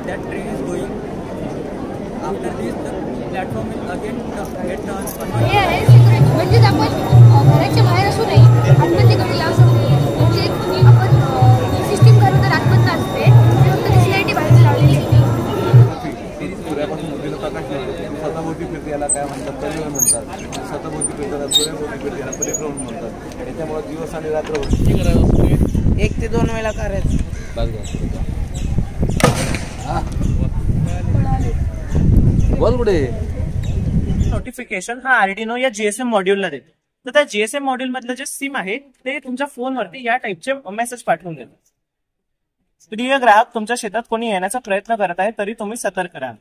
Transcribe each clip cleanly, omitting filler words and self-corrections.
that train is going. After this, the platform will again get transformed. हे आहे security म्हणजे आपण घराच्या बाहेर असू नये आतमध्ये गाडी लावू शकतो. म्हणजे आपण सिस्टीम करून तर आतमध्ये असते फक्त दिसण्यासाठी बाहेर लावलेली आहे. सूर्यापासून मोठीला प्रकाश मिळतो. सतभोवती फिरते याला काय म्हणतात परिभ्रमण म्हणतात. सतभोवती फिरताना सूर्याभोवती फिरते याला परिभ्रमण म्हणतात. त्याच्यामुळे दिवस आणि रात्र 1 ते 2 वेळा करायचं. बोल कुठे नोटिफिकेशन हा आर्डिनो या जीएसएम मॉड्यूलला देतो. तर त्या जीएसएम मॉड्यूल मधलं जे सिम आहे ते तुमच्या फोनवरती या टाईपचे मेसेज पाठवून देतात. प्रिय ग्राहक, तुमच्या शेतात कोणी येण्याचा प्रयत्न करत आहे तरी तुम्ही सतर्क राहा.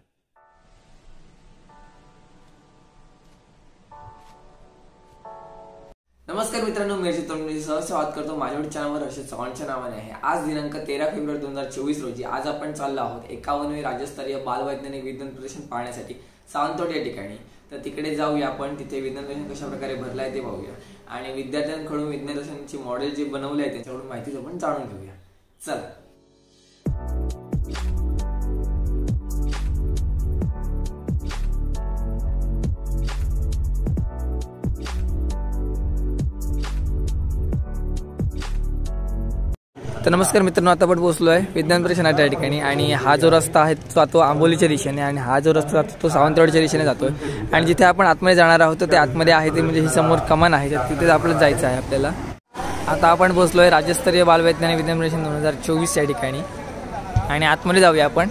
नमस्कार मित्रांनो, मी स्वागत करतो माझ्या चॅनलवर अशोक चव्हाणच्या नावाने आहे. आज दिनांक 13 फेब्रुवारी 2024 रोजी आज आपण चाललो आहोत 51वे राज्यस्तरीय बालवैज्ञानिक विज्ञान प्रदर्शन पाहण्यासाठी सावंतवाडी या ठिकाणी. तर तिकडे जाऊया आपण. तिथे विज्ञान प्रदर्शन कशा प्रकारे भरलं आहे ते पाहूया आणि विद्यार्थ्यांकडून विज्ञान प्रदर्शनची मॉडेल जे बनवले आहे त्याच्याकडून माहिती आपण जाणून घेऊया. चला. तर नमस्कार मित्रांनो, आता आपण पोहोचलो आहे विज्ञान प्रदर्शनाच्या ठिकाणी आणि हा जो रस्ता आहे तो आंबोलीच्या दिशेने आणि हा जो रस्ता जातो तो सावंतवाडीच्या दिशेने जातोय. आणि जिथे आपण आतमध्ये जाणार आहोत ते आतमध्ये आहे ते म्हणजे ही समोर कमान आहे तिथेच आपल्याला जायचं आहे आपल्याला. आता आपण पोहोचलो आहे राज्यस्तरीय बालवैज्ञानिक विज्ञान प्रदर्शन 2024 या ठिकाणी आणि आतमध्ये जाऊया आपण.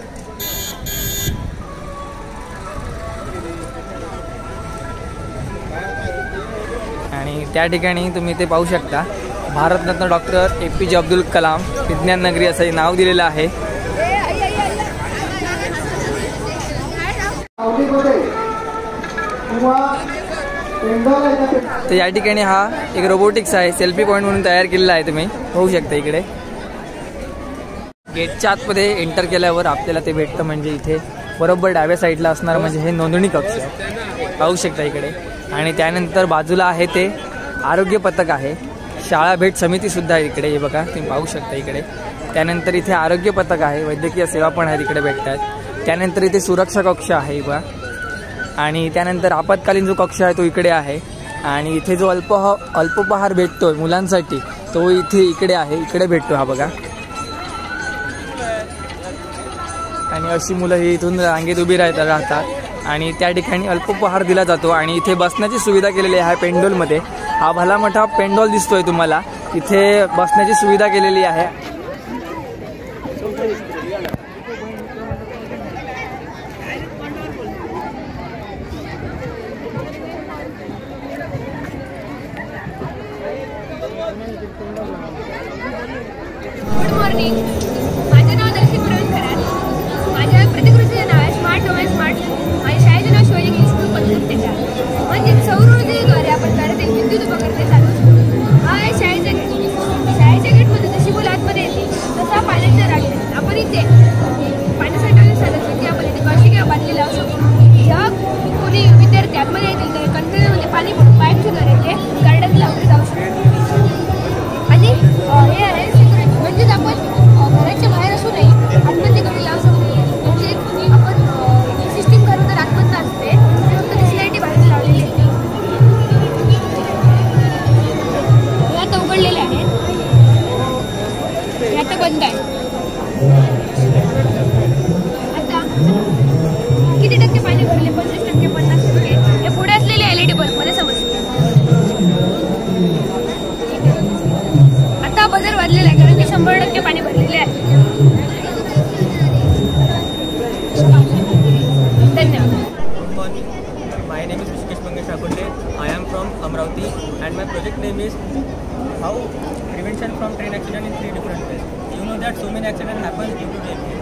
आणि त्या ठिकाणी तुम्ही ते पाहू शकता भारतरत्न डॉक्टर APJ अब्दुल कलाम विज्ञान नगरी असं नाव दिलेलं आहे. तर या ठिकाणी हा एक रोबोटिक्स आहे, सेल्फी पॉइंट म्हणून तयार केलेला आहे. तुम्ही पाहू शकता इकडे गेटच्या आतमध्ये एंटर केल्यावर आपल्याला ते भेटतं. म्हणजे इथे बरोबर डाव्या साईडला असणार म्हणजे हे नोंदणी कक्ष पाहू शकता इकडे. आणि त्यानंतर बाजूला आहे ते आरोग्य पथक आहे. शाळा भेट समिती सुद्धा आहे इकडे, हे बघा तुम्ही पाहू शकता इकडे. त्यानंतर इथे आरोग्य पथक आहे, वैद्यकीय सेवा पण आहे तिकडे भेटतात. त्यानंतर इथे सुरक्षा कक्ष आहे बघा. आणि त्यानंतर आपत्कालीन जो कक्ष आहे तो इकडे आहे. आणि इथे जो अल्पोपहार भेटतोय मुलांसाठी तो इकडे आहे, इकडे भेटतो हा बघा. आणि अशी मुलं ही इथून रांगेत उभी राहतात आणि त्या ठिकाणी अल्पोपहार दिला जातो. आणि इथे बसण्याची सुविधा केलेली आहे पेंडॉलमध्ये. हा भला मोठा पेंडॉल दिसतोय तुम्हाला, इथे बसण्याची सुविधा केलेली आहे. गुड मॉर्निंग, माझे नाव दर्शित प्रवीण खरात. माझ्या प्रतिकृतीचे नाव आहे स्मार्ट डोमेन स्मार्ट. माझ्या शाळेचे नाव शिवाजी इंग्लिश स्कूल पद्धतीचे म्हणजे सौर ऊर्जेद्वारे आपण करत विद्युत उपकरणे चालू शकतो. हा आहे शाळेचा गेट. शाळेच्या गेटमध्ये जशी मुलं आतमध्ये येते तसा पाण्याचा राट आपण इथे पाण्यासाठी साधनासाठी आपण इथे कशी किंवा बादली लावू शकतो. जेव्हा कोणी विद्यार्थी आतमध्ये येतील तर कंटेनरमध्ये पाणी भरून पाईपच्या द्वारे ते गार्डन लावले जाऊ शकतो. आणि हे आहे सिक्युरिटी म्हणजेच आपण घराच्या बाहेर असू नये आतमध्ये गाडी लावू शकतो. म्हणजे आपण सिस्टीम करून तर आतमध्ये असते फक्त दिसण्यासाठी बाहेर लावलेली आहे. हे आता उघडलेले आहे, हे आता बंद आहे. आता किती टक्के पाणी भरले? 25%, 50%. हे पुढे असलेले LED बल्बमध्ये समजते. आता बजर वाजलेला आहे कारण की 100% पाणी भरलेले आहे. धन्यवाद. Good morning. My name is Rishikesh Mangesh Akunde. I am from Amravati and my project name is how prevention from train accident in 3 different ways. You know that so many accidents happen due to railway.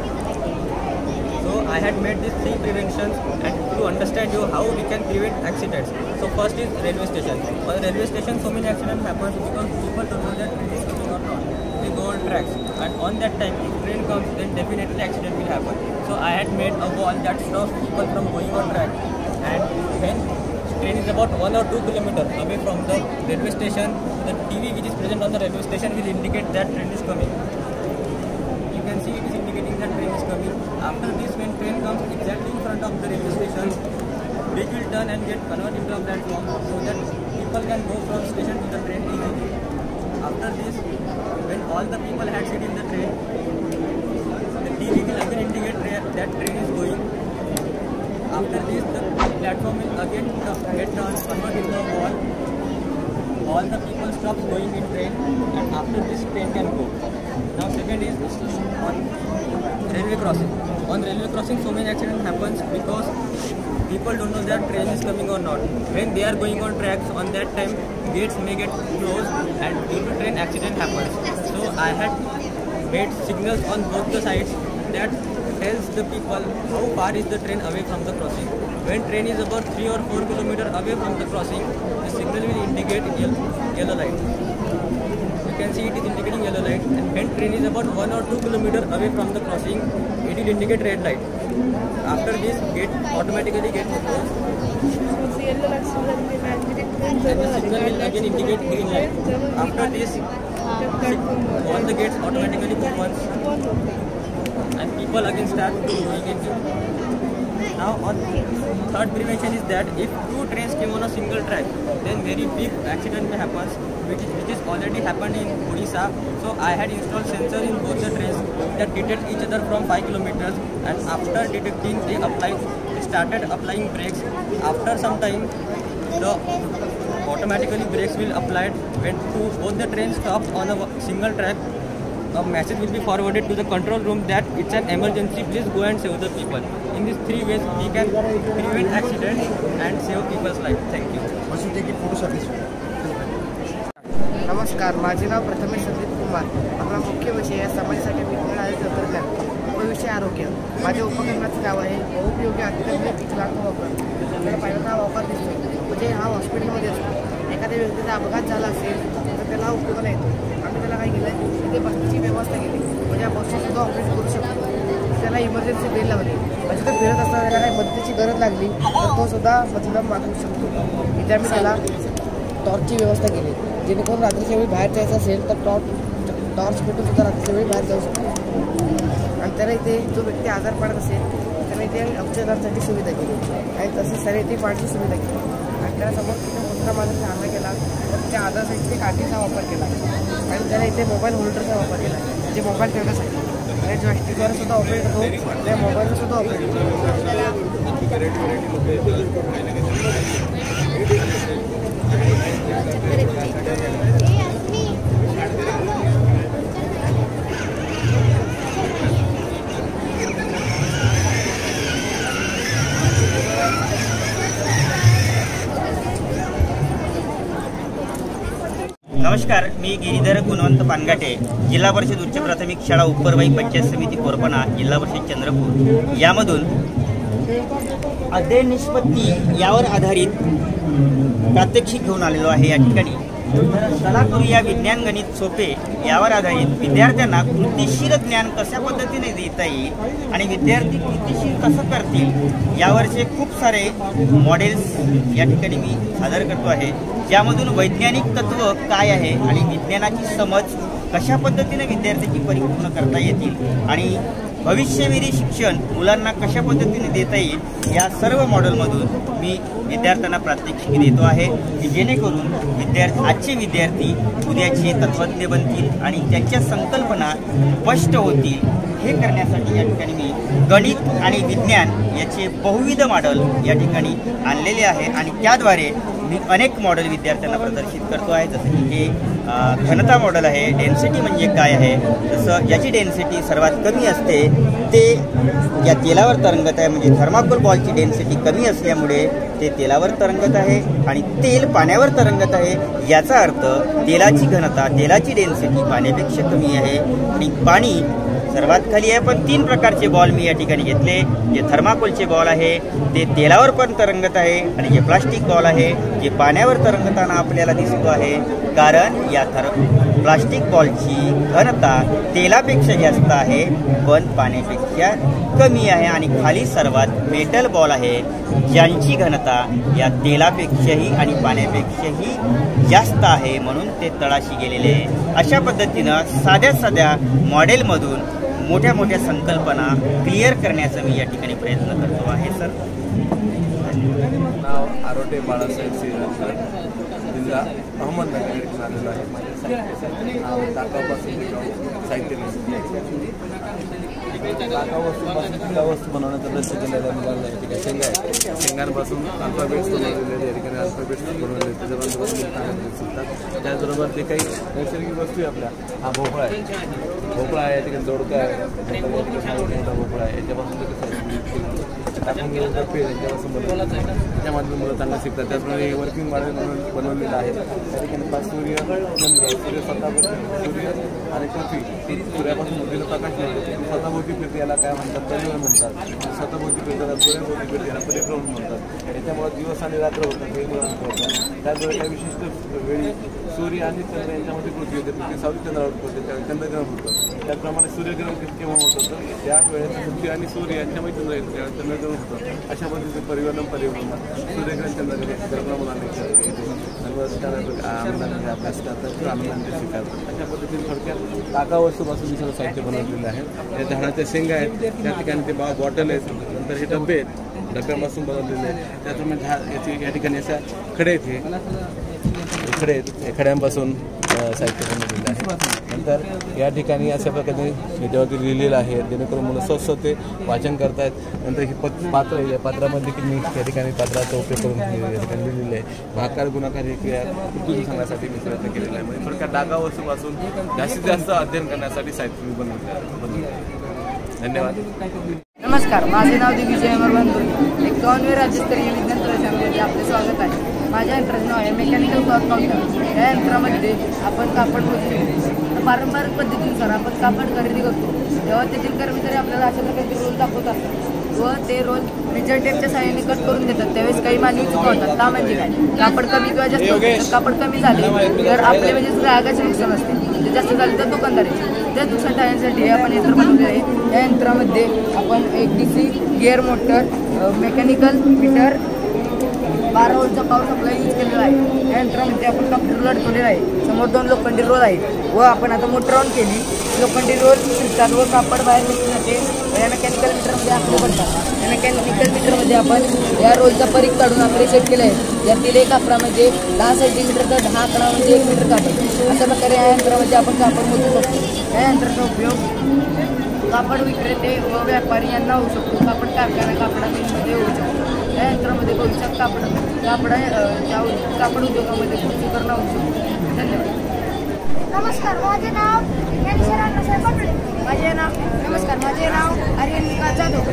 So I had made these 3 preventions and to understand you how we can prevent accidents. So first is railway station. For the railway station so many accidents happen because people don't know that train is coming or not. They go on tracks and on that time if train comes then definitely accident will happen. So I had made a wall that stops people from going on track. And when train is about 1 or 2 kilometers away from the railway station, the TV which is present on the railway station will indicate that train is coming. You can see it is indicating that train is coming. After this done and get converted into a platform so that people can go from station to the train easily. After this, when all the people had seat in the train, the TV will again indicate that train is going. After this, the platform will again get converted into a wall. All the people stop going in train, and after this train can go. Now second is on railway crossing. On railway crossing, so many accidents happens because people don't know that train is coming or not. When they are going on tracks, on that time gates may get closed and due to train accident happens. So I had made signals on both the sides that tells the people how far is the train away from the crossing. When train is about 3 or 4 kilometers away from the crossing, the signal will indicate yellow light. You can see it is indicating yellow light, and when train is about 1 or 2 kilometers away from the crossing, it will indicate red light. After this, gate automatically gets closed. And the signal will again indicate green light. After this, all the gates automatically opens and people again start going in. Now on third prevention is that if two trains came on a single track, then very big accident may happen, which is already happened in Odisha. So I had installed sensors in both the trains that detect each other from 5 kilometers, and after detecting they started applying brakes. After some time, the automatically brakes will applied. When both the trains stopped on a single track, a message will be forwarded to the control room that it's an emergency, please go and save the people. In these 3 ways we can prevent accidents and save people's life. Thank you. नमस्कार, माझे नाव प्रथमेश संदीप कुमार. आपला मुख्य विषय आहे समाजासाठी विज्ञान आणि तंत्रज्ञान. उपविषय आरोग्य. माझ्या उपकरणाचे नाव आहे बहुउपयोगी अत्याधुनिक विकलांग वापर. आपल्याला पहिल्यांदा हा वापर दिसतो म्हणजे हा हॉस्पिटलमध्ये असतो. एखाद्या व्यक्तीचा अपघात झाला असेल तर त्याला उपयोगाला येतो. आम्ही त्याला काय केलं, तिथे बसण्याची व्यवस्था केली म्हणजे हा बससुद्धा ऑपरेट करू शकतो. त्याला इमर्जन्सी बेल लावली म्हणजे तो फिरत असताना त्याला काही मदतीची गरज लागली तर तो सुद्धा मतलब मागवू शकतो. इथे आम्ही त्याला टॉर्चची व्यवस्था केली जेणेकरून रात्रीच्या वेळी बाहेर जायचं असेल तर टॉर्च पेटून सुद्धा रात्रीच्या वेळी बाहेर जाऊ शकतो. आणि त्याला इथे जो व्यक्ती आजार पडत असेल त्याला इथे औषधांसाठी सुविधा केली आणि तसेच त्याला इथे पाण्याची सुविधा केली. आणि त्याला समोर तिथे मुद्रा माणूसने हल्ला केला तर त्या आधारासाठी इथे काठीचा वापर केला आणि त्याला इथे मोबाईल होल्डरचा वापर केला म्हणजे मोबाईल ठेवण्यासाठी. आणि जॉयस्टिकवर सुद्धा ऑपरेट होतो, त्या मोबाईलवर सुद्धा ऑपरेट होतो. नमस्कार, मी गिरीधर गुणवंत पानगाटे, जिल्हा परिषद उच्च प्राथमिक शाळा उपरवाई पंचायत समिती कोरपणा, जिल्हा परिषद चंद्रपूर यामधून अध्ययन निष्पत्ती यावर आधारित प्रात्यक्षिक घेऊन आलेलो आहे. या ठिकाणी चला करूया विज्ञान गणित सोपे यावर आधारित विद्यार्थ्यांना कृतीशील ज्ञान कशा पद्धतीने देता येईल आणि विद्यार्थी कृतीशील कसं करतील यावरचे खूप सारे मॉडेल्स या ठिकाणी मी सादर करतो आहे. ज्यामधून वैज्ञानिक तत्व काय आहे आणि विज्ञानाची समज कशा पद्धतीने विद्यार्थ्यांची परिपूर्ण करता येतील आणि भविष्यवेधी शिक्षण मुलांना कशा पद्धतीने देता येईल या सर्व मॉडेलमधून मी विद्यार्थ्यांना प्रात्यक्षिक देतो आहे की जेणेकरून आजचे विद्यार्थी उद्याचे तत्त्वज्ञ बनतील आणि त्यांच्या संकल्पना स्पष्ट होतील. हे करण्यासाठी या ठिकाणी मी गणित आणि विज्ञान याचे बहुविध मॉडेल या ठिकाणी आणलेले आहे आणि त्याद्वारे मी अनेक मॉडेल विद्यार्थ्यांना प्रदर्शित करतो आहे. जसं की हे घनता मॉडेल आहे. डेन्सिटी म्हणजे काय आहे, जसं ज्याची डेन्सिटी सर्वात कमी असते ते या तेलावर तरंगत आहे, म्हणजे थर्माकोल बॉलची डेन्सिटी कमी असल्यामुळे ते तेलावर तरंगत आहे आणि तेल पाण्यावर तरंगत आहे. याचा अर्थ तेलाची घनता, तेलाची डेन्सिटी पाण्यापेक्षा कमी आहे आणि पाणी सर्वात खाली आहे. पण 3 प्रकारचे बॉल मी या ठिकाणी घेतले. जे थर्माकोलचे बॉल आहे ते तेलावर पण तरंगत आहे आणि जे प्लास्टिक बॉल आहे जे पाण्यावर तरंगताना आपल्याला दिसतो आहे. कारण या प्लास्टिक बॉलची घनता तेलापेक्षा जास्त आहे पण पाण्यापेक्षा कमी आहे आणि खाली सर्वात मेटल बॉल आहे ज्यांची घनता या तेलापेक्षाही आणि पाण्यापेक्षाही जास्त आहे, म्हणून ते तळाशी गेलेले आहे. अशा पद्धतीनं साध्या साध्या मॉडेलमधून मोठ्या मोठ्या संकल्पना क्लिअर करण्याचा मी या ठिकाणी प्रयत्न करतो आहे. सर नाव आरोटे बाळासाहेब श्रीरंगकर, जिल्हा अहमदनगर येथून आलेलो आहे. माझ्या टाकापासून साहित्य टाकापासून टिकाऊ वस्तू बनवण्याचा प्रयत्न केलेला मुलांना या ठिकाणी शेंगा आहे. शेंगांपासून अल्फाबेट्स बनवलेले या ठिकाणी अल्फाबेट्स बनवलेले त्याच्याबरोबर शिकतात. त्याचबरोबर जे काही नैसर्गिक वस्तू आहे आपल्या, हा भोपळा आहे. भोपळा आहे या ठिकाणी, दोडका आहे, मोठा भोपळा आहे. याच्यापासून टाकून घेऊन पेज याच्यापासून बनवलं त्याच्यामधून मुलं चांगलं शिकतात. त्याचप्रमाणे वर्किंग मॉडेल म्हणून बनवलेलं आहे. त्या ठिकाणी 5 सूर्य, चंद्र, सूर्य स्वतःभोवती, सूर्य आणि पृथ्वी सूर्यापासून उरलेलं प्रकाश मिळतो. स्वतःभोवती फिरते याला काय म्हणतात, परिभ्रमण म्हणतात. स्वतःभोवती फिरतात, सूर्याभोवती फिरते याला परिभ्रमण म्हणतात. याच्यामुळे दिवस आणि रात्र होतात, हे मुलांना होतात. त्याचवेळी काही विशिष्ट वेळी सूर्य आणि चंद्र यांच्यामध्ये पृथ्वी होते. पृथ्वी सावली चंद्रावर पडते, त्यावेळी चंद्रग्रहण होतं. त्याचप्रमाणे सूर्यग्रहण केव्हा होतं तर ज्या वेळेस पृथ्वी आणि सूर्य यांच्यामध्ये चंद्र येतो त्यावेळेस चंद्रग्रहण होतं. अशा पद्धतीचे परिवर्तन सूर्यग्रहण चंद्रग्रहण मुलांना अभ्यास करतात किंवा आनंदाने शिकतात. अशा पद्धतीने थोडक्यात टाका वस्तूपासून सर्व साहित्य बनवलेलं आहे. त्या झाडाच्या शेंगा आहेत, त्या ठिकाणी ते बॉटल आहेत, नंतर हे डबे आहेत, डब्यापासून बनवलेले आहेत. त्याचप्रमाणे याची या ठिकाणी अशा खडे आहेत, खडे आहेत, या खड्यांपासून साहित्य बनवलेलं आहे. नंतर या ठिकाणी अशा प्रकारे याच्यावरती लिहिलेलं आहे जेणेकरून मुलं स्वतः ते वाचन करतायत. नंतर ही पात्र आहे, या पात्रामध्ये देखील मी या ठिकाणी पात्राचा उपयोग करून या ठिकाणी लिहिलेलं आहे. भाकार गुणाकार ही क्रिया कृती सांगण्यासाठी मी प्रयत्न केलेला आहे. म्हणजे थोडक्यात डागा वस्तूपासून जास्तीत जास्त अध्ययन करण्यासाठी साहित्य मी बनवलं. धन्यवाद. नमस्कार, माझे नाव दिग्विजय अमर बंधू. 51वे राज्यस्तरीय विज्ञान प्रदर्शनामध्ये आपले स्वागत आहे. माझ्या यंत्राचं नाव आहे मेकॅनिकल क्लॉथ काउंटर. या यंत्रामध्ये आपण कापड मोजतो. पारंपरिक पद्धतीनुसार आपण कापड खरेदी करतो तेव्हा तेथील कर्मचारी आपल्याला अशा प्रकारचे रोल दाखवत असतात व ते रोल मेजर टेपच्या सहाय्याने कट करून देतात. त्यावेळेस काही मानवी चुका होतात. का म्हणजे काय, कापड कमी किंवा जास्त होते. कापड कमी झाले तर आपले म्हणजे ग्राहकाचे नुकसान असते, ते जास्त झाले तर दुकानदाराचे. त्या नुकसान टाळण्यासाठी आपण यंत्र बनवले आहे. या यंत्रामध्ये आपण एक DC gear motor, mechanical meter, 12 व्होल्टचा पॉवर सप्लाय यूज केलेला आहे. या यंत्रामध्ये आपण कॉम्प्युटर अडकवलेला आहे. समोर 2 लोखंडी रोल आहेत व आपण आता मोटर ऑन केली, लोखंडी रोल फिरतात व कापड बाहेर निघते. या मेकॅनिकल मीटरमध्ये आपले पडतात. या मेकॅनिकल मीटरमध्ये आपण या रोलचा परीख काढून आपले सेट केले आहे. यातील एक आकडामध्ये 10 सेंटीमीटर तर 10 आकडा म्हणजे 1 मीटर कापड. अशा प्रकारे या यंत्रामध्ये आपण कापड मोजू शकतो. या यंत्राचा उपयोग कापड विक्रेते व व्यापारी यांना होऊ शकतो. कापड कारखाना कापडा मिलमध्ये होऊ शकतो. या यंत्रामध्ये भविष्यात कापड उद्योगामध्ये सुधारणा होऊ शकतो. धन्यवाद. नमस्कार, माझे नाव माझे नाव आर्यन विकास जाधव.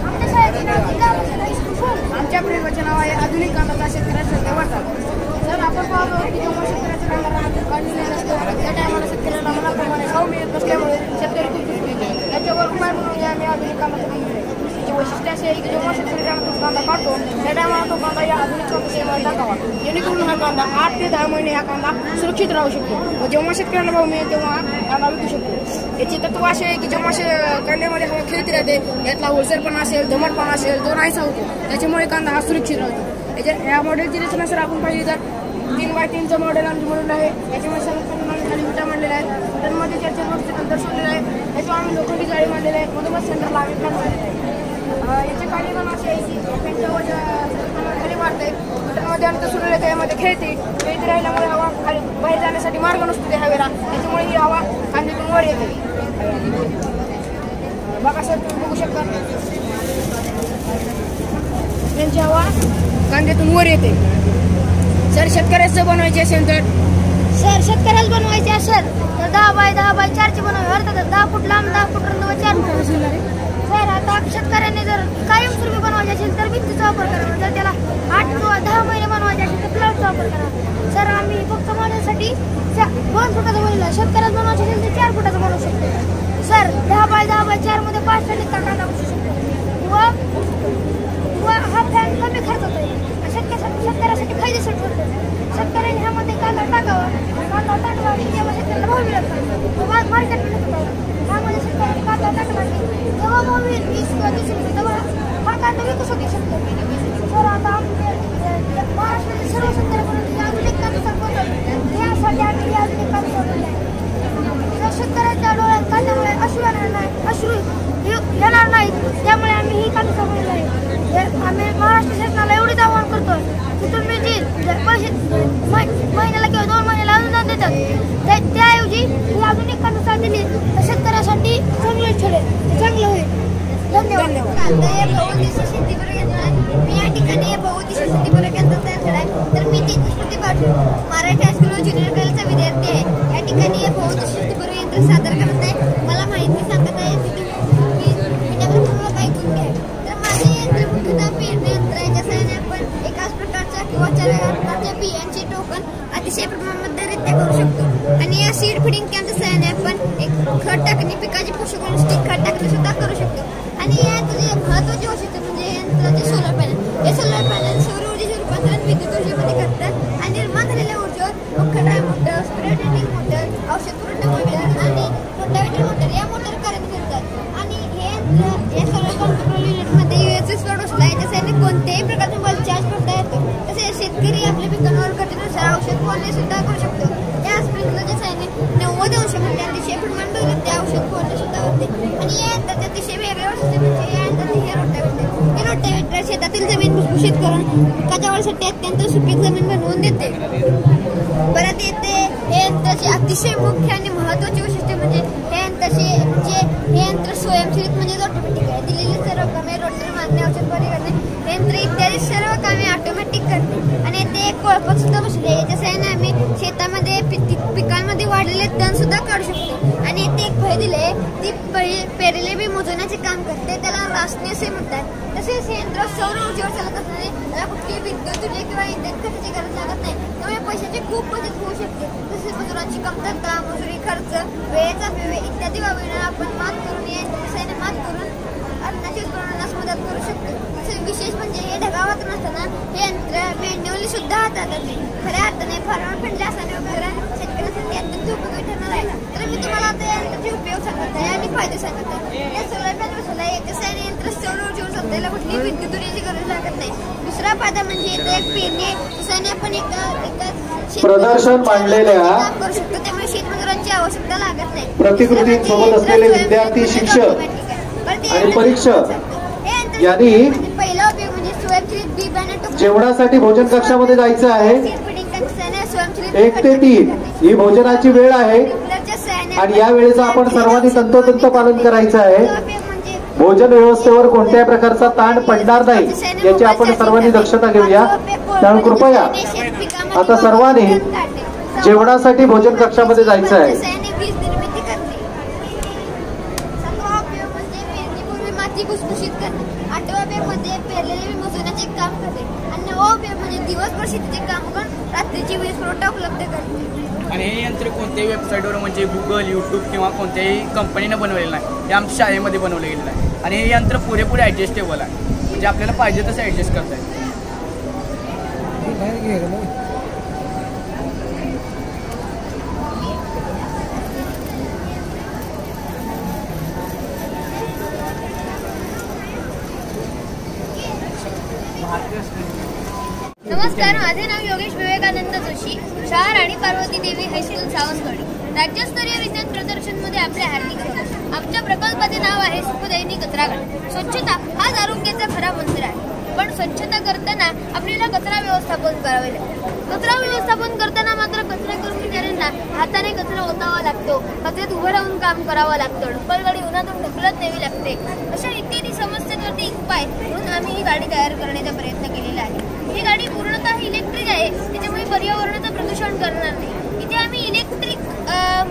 आमच्या शाळेचे नाव जिल्हा परिषद हायस्कूल. आमच्या प्रेमाचे नाव आहे आधुनिक कामाचा शेतकऱ्याचा वाटा. जर आपण पाहतो की जेव्हा शेतकऱ्याच्या कामाला काढलेले नसतो त्या टायमाला शेतकऱ्याला मनाप्रमाणे भाव मिळत नसल्यामुळे शेतकरी खूप दुसरी त्याच्यावर उपाय म्हणून आम्ही आधुनिक कामाचं बनवले. त्याचे वैशिष्ट्य असे आहे की जेव्हा शेतकरी कांदा काढतो त्या टायमाला तो कांदा या आधुनिक कामामध्ये टाकावा जेणेकरून हा कांदा 8 ते 10 महिने हा कांदा सुरक्षित राहू शकतो व जेव्हा शेतकऱ्यांना भाव मिळेल तेव्हा कांदा विकू शकतो. याचे तत्व असे आहे की जेव्हा कांद्यामध्ये हवा खेळती राहते, यातला ओलसरपणा असेल, दमटपणा असेल, तो नाहीसा होतो. त्याच्यामुळे कांदा हा सुरक्षित राहतो. या मॉडेलची रचना सर आपण पाहिली तर 3x3चं मॉडेल आमचं मॉडेल आहे. याच्यामध्ये सर्व खाली विटा मांडलेल्या आहेत. हॉटेलमध्ये 4 दर्शवलेलं आहे. याच्यावर आम्ही लोखंडी जाळी मांडलेली आहे. मधोमध सेंटरला आम्ही फॅन मांडलेलं आहे. याचे खाली पण असे आहे की फॅनच्या खाली वाढते. हॉटेलमध्ये अंतर सुरले त्यामध्ये खेळते राहिल्यामुळे हवा खाली बाहेर जाण्यासाठी मार्ग नसतो त्या हवेला. त्याच्यामुळे ही हवा कांद्यातून वर येते. बघा सर, तुम्ही बघू शकता त्यांची हवा कांद्यातून वर येते. सर, शेतकऱ्याचं बनवायचे असेल तर शेतकऱ्याला बनवायचे असेल तर 10x10x4ची बनवावी. अर्थात 10 फूट लांब, 10 फूट रुंद व 4 फूट असेल. सर, आता शेतकऱ्यांनी जर कायमस्वरूपी बनवायचे असेल तर भिंतीचा वापर करावा. जर त्याला 8 किंवा 10 महिने बनवायचे असेल तर प्लॉटचा वापर करावा. सर, आम्ही फक्त मॉडेलसाठी 2 फुटाचं बनवलं. शेतकऱ्याला बनवायचे असेल तर 4 फुटाचं बनवू शकतो. सर, 10x10x4 मध्ये 5 टन इतका कांदा बसू शकतो व हा फॅन कमी खर्चात आहे. शेतकऱ्यासाठी फायदेशीर ठरतो. शेतकऱ्यांनी ह्यामध्ये कांदा टाकावा. कांदा टाकला की तेव्हा शेतकऱ्याला भाव मिळत नाही, मार्केट मिळत नाही. ह्यामध्ये शेतकऱ्यांनी कांदा टाकला की जेव्हा भाव मिळेल 20 किंवा 30 रुपये तेव्हा हा कांदा विकू शकतो शेतकरी. सर, आता महाराष्ट्रातील सर्व शेतकऱ्यांपर्यंत आधुनिक कांदा पोहोचवलं यासाठी आम्ही हे आधुनिक कांदा बनवले आहे. शेतकऱ्यांच्या डोळ्यात कांद्यामुळे अश्रू येणार नाहीत, त्यामुळे आम्ही ही कांदा बनवली आहे. आम्ही महाराष्ट्र चांगलं ठरेल, चांगलं होईल. धन्यवाद. आता या बहुउद्देशीय शेतीपूरक यंत्र मी या ठिकाणी या बहुउद्देशीय शेतीपूरक यंत्र तयार केलाय. तर मी तेजस्वी पाटील मराठी हायस्कूल व ज्युनियर कॉलेजचा विद्यार्थी आहे. या ठिकाणी या बहुउद्देशीय शेतीपूरक यंत्र सादर करत आहे. मला माहिती सांगत आहे मी त्याप्रमाणे ऐकून घ्या. तर माझे यंत्र मुख्यतः पेरणी यंत्र आहे. ज्या साहाय्याने आपण एकाच प्रकारच्या किंवा 4 प्रकारच्या बियांचे टोकन अतिशय प्रमाणाबद्धरित्या करू शकतो. आणि या सीड फिडिंग कॅम्पच्या साहाय्याने आपण एक खत टाकणी पिकाची पोषक वनस्पती खत टाकणी सुद्धा करू शकतो. आणि या यंत्राची महत्त्वाची वैशिष्ट्य म्हणजे यंत्राचे सोलर पॅनल. हे सोलर पॅनल सौर ऊर्जेचे रूपांतरण विद्युत ऊर्जेमध्ये करतात आणि निर्माण झालेल्या ऊर्जेवर मुख्य drive motor, spray drilling motor, औषध पुरवठा मोटर आणि रोटावेटर मोटर या मोटर कार्यान्वित करतात. आणि हे यंत्र या सोलर कंट्रोल युनिटमध्ये USB स्लॉट बसला आहे. त्यासाठी कोणत्याही प्रकारचे बल्ब चार्ज करता येतो. तसेच शेतकरी आपल्या पिकांवर गरजेनुसार औषध फवारणी सुद्धा करू शकतो. या स्प्रिंकलरच्या साहाय्याने 90 अंशामध्ये अतिशय प्रमाणबद्धरित्या औषध फवारणी सुद्धा होते. आणि या यंत्राचे अतिशय वेगळे वैशिष्ट्य म्हणजे या यंत्राचे हे रोटावेटर शेतातील जमीन भुसभुशीत करून पिकाच्या वाढीसाठी अत्यंत सुपीक जमीन बनवून देते. परत येते हे यंत्राचे अतिशय मुख्य आणि महत्त्वाचे वैशिष्ट्य म्हणजे हे यंत्र स्वयंचलित म्हणजे ऑटोमॅटिक आहे. दिलेली सर्व कामे रोटर मारणे, औषध फवारणी करणे, यंत्र इत्यादी सर्व कामे ऑटोमॅटिक करते. आणि ते एक कोळपत सुद्धा बसले. याच्या साहाय्याने आम्ही शेतामध्ये पिकांमध्ये वाढलेले तण सुद्धा काढू शकतो. आणि ते एक फळी दिले ती पेरले बी मोजण्याचे काम करते. त्याला रासणी असे म्हणतात. तसेच हे यंत्र सौर ऊर्जेवर चालत असल्याने त्याला कुठली विद्युत ऊर्जा किंवा इंधन खर्चाची गरज लागत नाही. त्यामुळे पैशाची खूप बचत होऊ शकते. तसेच मजुरांची कमतरता, मजुरी खर्च, वेळेचा व्यय इत्यादी बाबींना आपण मात करून या यंत्राने मात करून अन्नाची उत्पादनास मदत करू शकतो. तसेच विशेष म्हणजे हे ढगावात नसताना हे यंत्र मॅन्युअली सुद्धा हाताळतात. खऱ्या अर्थाने फार्मर फ्रेंडली असल्याने शेतकऱ्यांसाठी अत्यंत उपयोगी ठरणार आहे. तर मी तुम्हाला आता या यंत्राचे उपयोग सांगत आहे आणि फायदे सांगत आहे. या सोलर पॅनल बसवला आहे. याच्या साहाय्याने यंत्र सौर ऊर्जेवर चालतं. याला कुठलीही विद्युत ऊर्जेची गरज लागत नाही. दुसरा फायदा म्हणजे इथे एक पेरणी आहे. त्याने आपण एका प्रदर्शन मांडलेल्या काम करू शकतो. त्यामुळे शेतमजुरांची आवश्यकता लागत नाही. प्रतिकृतीसोबत असलेले विद्यार्थी, शिक्षक आणि परीक्षक यांनी पहिला उपयोग म्हणजे स्वयंचलित बी बॅनर जेवणासाठी भोजन कक्षामध्ये जायचं आहे. 1 ते 3 ही भोजनाची वेळ आहे आणि या वेळेचं आपण सर्वांनी तंतोतंत पालन करायचं आहे. भोजन व्यवस्थेवर कोणत्याही प्रकारचा ताण पडणार नाही याची आपण सर्वांनी दक्षता घेऊया. त्यामुळे कृपया आता सर्वांनी जेवणासाठी भोजन कक्षामध्ये जायचं आहे. भुसभुशीत करणे. 8वा उपयोग म्हणजे पेरलेले बी मोजण्याचे काम करते. आणि 9वा उपयोग म्हणजे दिवसभर शेतीचे काम करून रात्रीची वीज पुरवठा उपलब्ध करते. आणि हे यंत्र कोणत्याही वेबसाईटवर म्हणजे गुगल, यूट्यूब किंवा कोणत्याही कंपनीनं बनवलेलं नाही. हे आमच्या शाळेमध्ये बनवलं गेलेलं आहे. आणि हे यंत्र पुरेपूर ॲडजस्टेबल आहे. म्हणजे आपल्याला पाहिजे तसं ॲडजस्ट करता येईल. नमस्कार, माझे नाव योगेश विवेकानंद जोशी, शाळा राणी पार्वती देवी हायस्कूल सावंतवाडी. राज्यस्तरीय विज्ञान प्रदर्शनमध्ये आपले हार्दिक स्वागत. आमच्या प्रकल्पाचे नाव आहे सुखदैनी कचरा गाडी. स्वच्छता हाच आरोग्याचा खरा मंत्र आहे. पण स्वच्छता करताना आपल्याला कचरा व्यवस्थापन करावे लागते. कचरा व्यवस्थापन करताना मात्र कचरा कर्मचाऱ्यांना हाताने कचरा ओतावा लागतो. कचऱ्यात उभं राहून काम करावं लागतं. ढकलगाडी उन्हातून ढकलत न्यावी लागते. अशा इत्यादी समस्यांवरती उपाय म्हणून आम्ही ही गाडी तयार करण्याचा प्रयत्न केलेला आहे. ही गाडी पूर्णतः इलेक्ट्रिक आहे. त्याच्यामुळे पर्यावरणाचं प्रदूषण करणार नाही. इथे आम्ही इलेक्ट्रिक